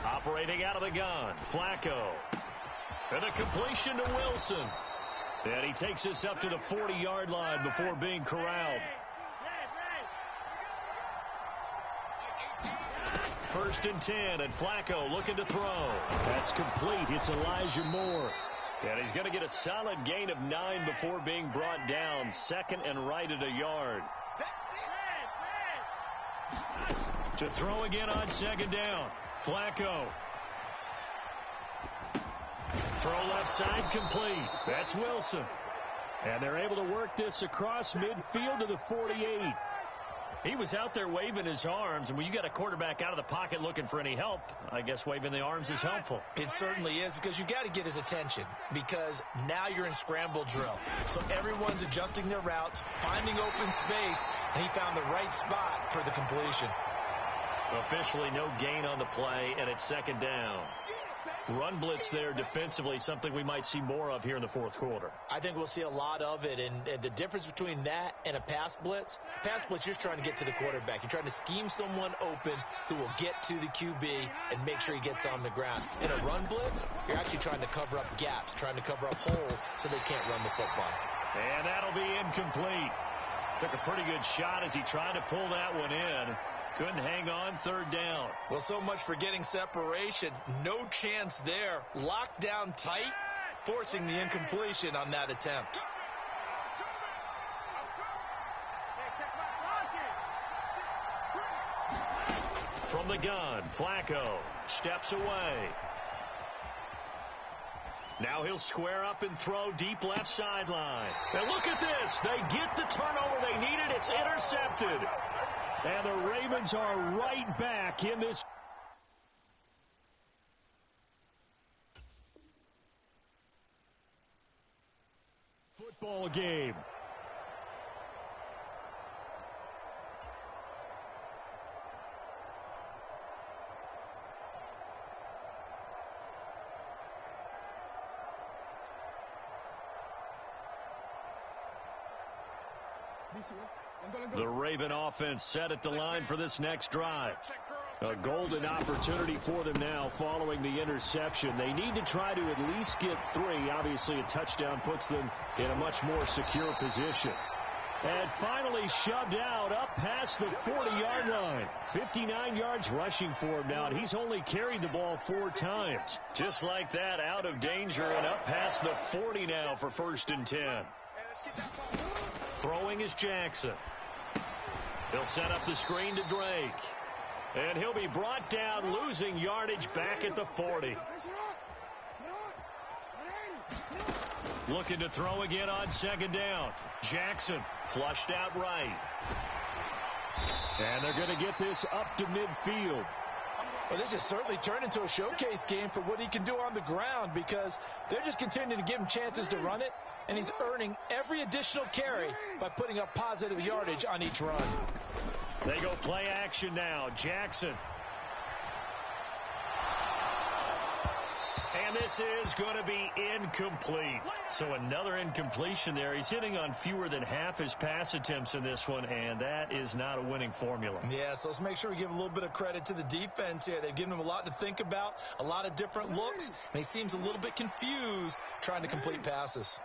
Operating out of the gun, Flacco. And a completion to Wilson. And he takes us up to the 40-yard line before being corralled. First and 10, and Flacco looking to throw. That's complete. It's Elijah Moore. And he's going to get a solid gain of 9 before being brought down. Second and right at a yard. To throw again on second down. Flacco. Throw left side complete. That's Wilson. And they're able to work this across midfield to the 48. He was out there waving his arms, and when you got a quarterback out of the pocket looking for any help, I guess waving the arms is helpful. It certainly is, because you got to get his attention, because now you're in scramble drill. So everyone's adjusting their routes, finding open space, and he found the right spot for the completion. Officially no gain on the play, and it's second down. Run blitz there defensively, something we might see more of here in the fourth quarter. I think we'll see a lot of it, and the difference between that and a pass blitz, you're just trying to get to the quarterback. You're trying to scheme someone open who will get to the QB and make sure he gets on the ground. In a run blitz, you're actually trying to cover up gaps, trying to cover up holes so they can't run the football. And that'll be incomplete. Took a pretty good shot as he tried to pull that one in. Couldn't hang on, third down. Well, so much for getting separation. No chance there. Locked down tight, forcing the incompletion on that attempt. From the gun, Flacco steps away. Now he'll square up and throw deep left sideline. And look at this. They get the turnover they needed. It's intercepted. And the Ravens are right back in this football game. The Raven offense set at the line for this next drive. A golden opportunity for them now following the interception. They need to try to at least get 3. Obviously, a touchdown puts them in a much more secure position. And finally shoved out up past the 40-yard line. 59 yards rushing for him now, and he's only carried the ball 4 times. Just like that, out of danger and up past the 40 now for first and 10. Throwing is Jackson. He'll set up the screen to Drake. And he'll be brought down, losing yardage back at the 40. Looking to throw again on second down. Jackson flushed out right. And they're going to get this up to midfield. Well, this has certainly turned into a showcase game for what he can do on the ground, because they're just continuing to give him chances to run it, and he's earning every additional carry by putting up positive yardage on each run. They go play action now. Jackson. And this is going to be incomplete. So another incompletion there. He's hitting on fewer than half his pass attempts in this one, and that is not a winning formula. Yeah, so let's make sure we give a little bit of credit to the defense here. They've given him a lot to think about, a lot of different looks, and he seems a little bit confused trying to complete passes.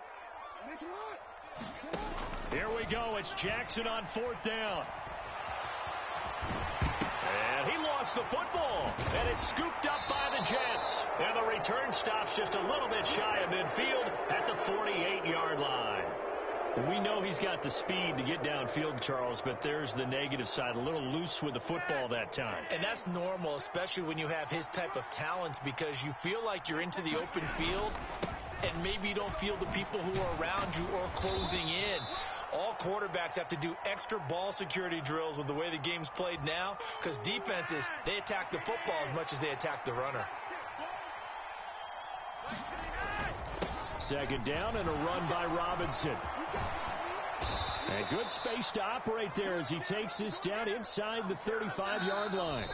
Here we go. It's Jackson on fourth down. And he lost the football, and it's scooped up by Jets. And the return stops just a little bit shy of midfield at the 48-yard line. We know he's got the speed to get downfield, Charles, but there's the negative side. A little loose with the football that time. And that's normal, especially when you have his type of talents, because you feel like you're into the open field, and maybe you don't feel the people who are around you or closing in. All quarterbacks have to do extra ball security drills with the way the game's played now, because defenses, they attack the football as much as they attack the runner. Second down and a run by Robinson. And good space to operate there as he takes this down inside the 35-yard line.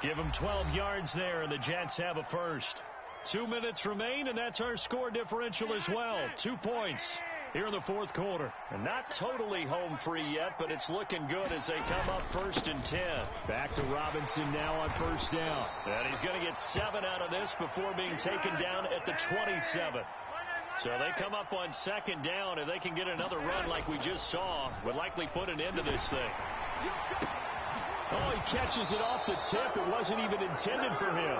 Give him 12 yards there, and the Jets have a first. 2 minutes remain, and that's our score differential as well. 2 points here in the fourth quarter. And not totally home free yet, but it's looking good as they come up 1st and 10. Back to Robinson now on first down. And he's going to get 7 out of this before being taken down at the 27. So they come up on second down, and they can get another run like we just saw. Would likely put an end to this thing. Oh, he catches it off the tip. It wasn't even intended for him.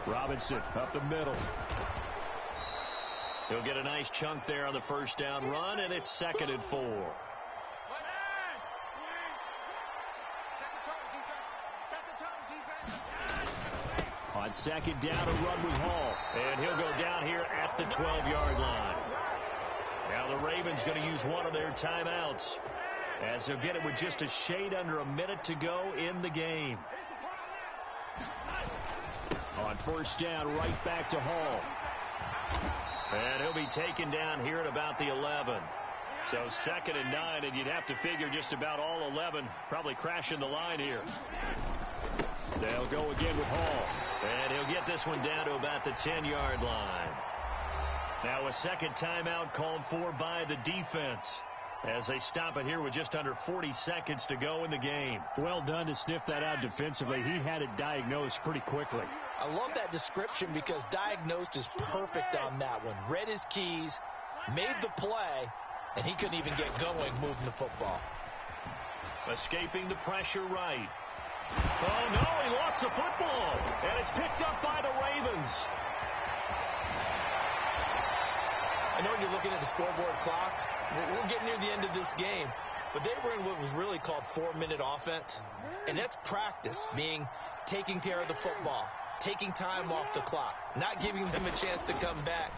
Robinson up the middle. He'll get a nice chunk there on the first down run, and it's 2nd and 4. On second down, a run with Hall. And he'll go down here at the 12-yard line. Now the Ravens going to use one of their timeouts, as they'll get it with just a shade under a minute to go in the game. On first down, right back to Hall. And he'll be taken down here at about the 11. So 2nd and 9, and you'd have to figure just about all 11 probably crashing the line here. They'll go again with Hall. And he'll get this one down to about the 10-yard line. Now a second timeout called for by the defense, as they stop it here with just under 40 seconds to go in the game. Well done to sniff that out defensively. He had it diagnosed pretty quickly. I love that description, because diagnosed is perfect on that one. Read his keys, made the play, and he couldn't even get going moving the football. Escaping the pressure right. Oh, no, he lost the football, and it's picked up by the Ravens. I know when you're looking at the scoreboard clock, we're getting near the end of this game, but they were in what was really called 4-minute offense, and that's practice, meaning taking care of the football, taking time off the clock, not giving them a chance to come back.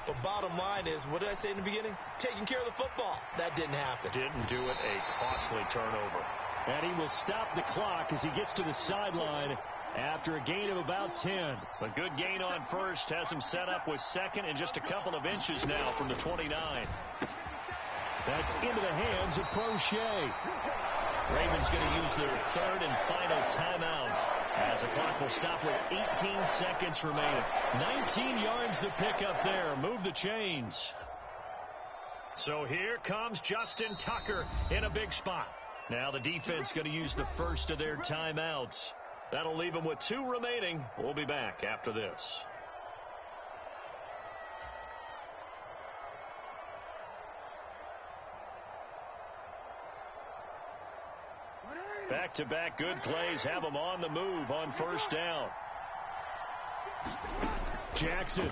But bottom line is, what did I say in the beginning? Taking care of the football. That didn't happen. Didn't do it. A costly turnover. And he will stop the clock as he gets to the sideline after a gain of about 10. A good gain on first has him set up with second and just a couple of inches now from the 29. That's into the hands of Prochet. Ravens going to use their third and final timeout, as the clock will stop with 18 seconds remaining. 19 yards to pick up there. Move the chains. So here comes Justin Tucker in a big spot. Now the defense going to use the first of their timeouts. That'll leave them with 2 remaining. We'll be back after this. Back-to-back good plays have them on the move on first down. Jackson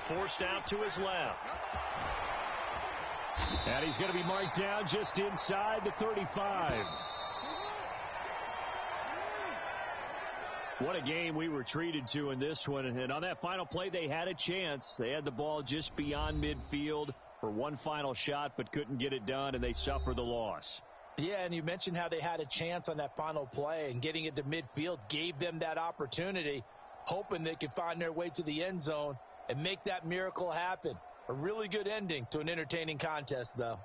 forced out to his left. And he's going to be marked down just inside the 35. What a game we were treated to in this one. And on that final play, they had a chance. They had the ball just beyond midfield for one final shot, but couldn't get it done, and they suffered the loss. Yeah, and you mentioned how they had a chance on that final play, and getting it to midfield gave them that opportunity, hoping they could find their way to the end zone and make that miracle happen. A really good ending to an entertaining contest, though.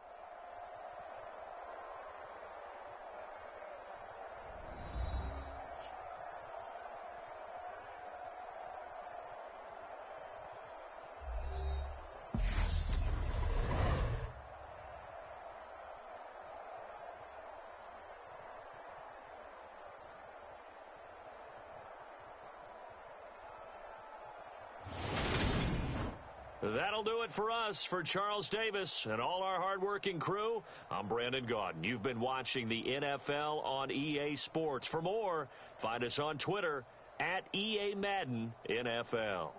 That'll do it for us. For Charles Davis and all our hardworking crew, I'm Brandon Gaudin. You've been watching the NFL on EA Sports. For more, find us on Twitter at EA Madden NFL.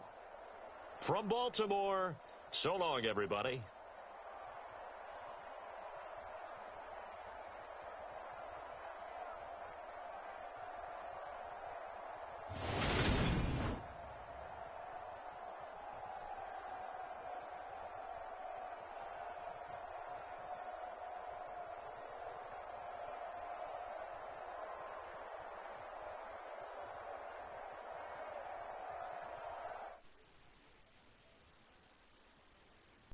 From Baltimore, so long, everybody.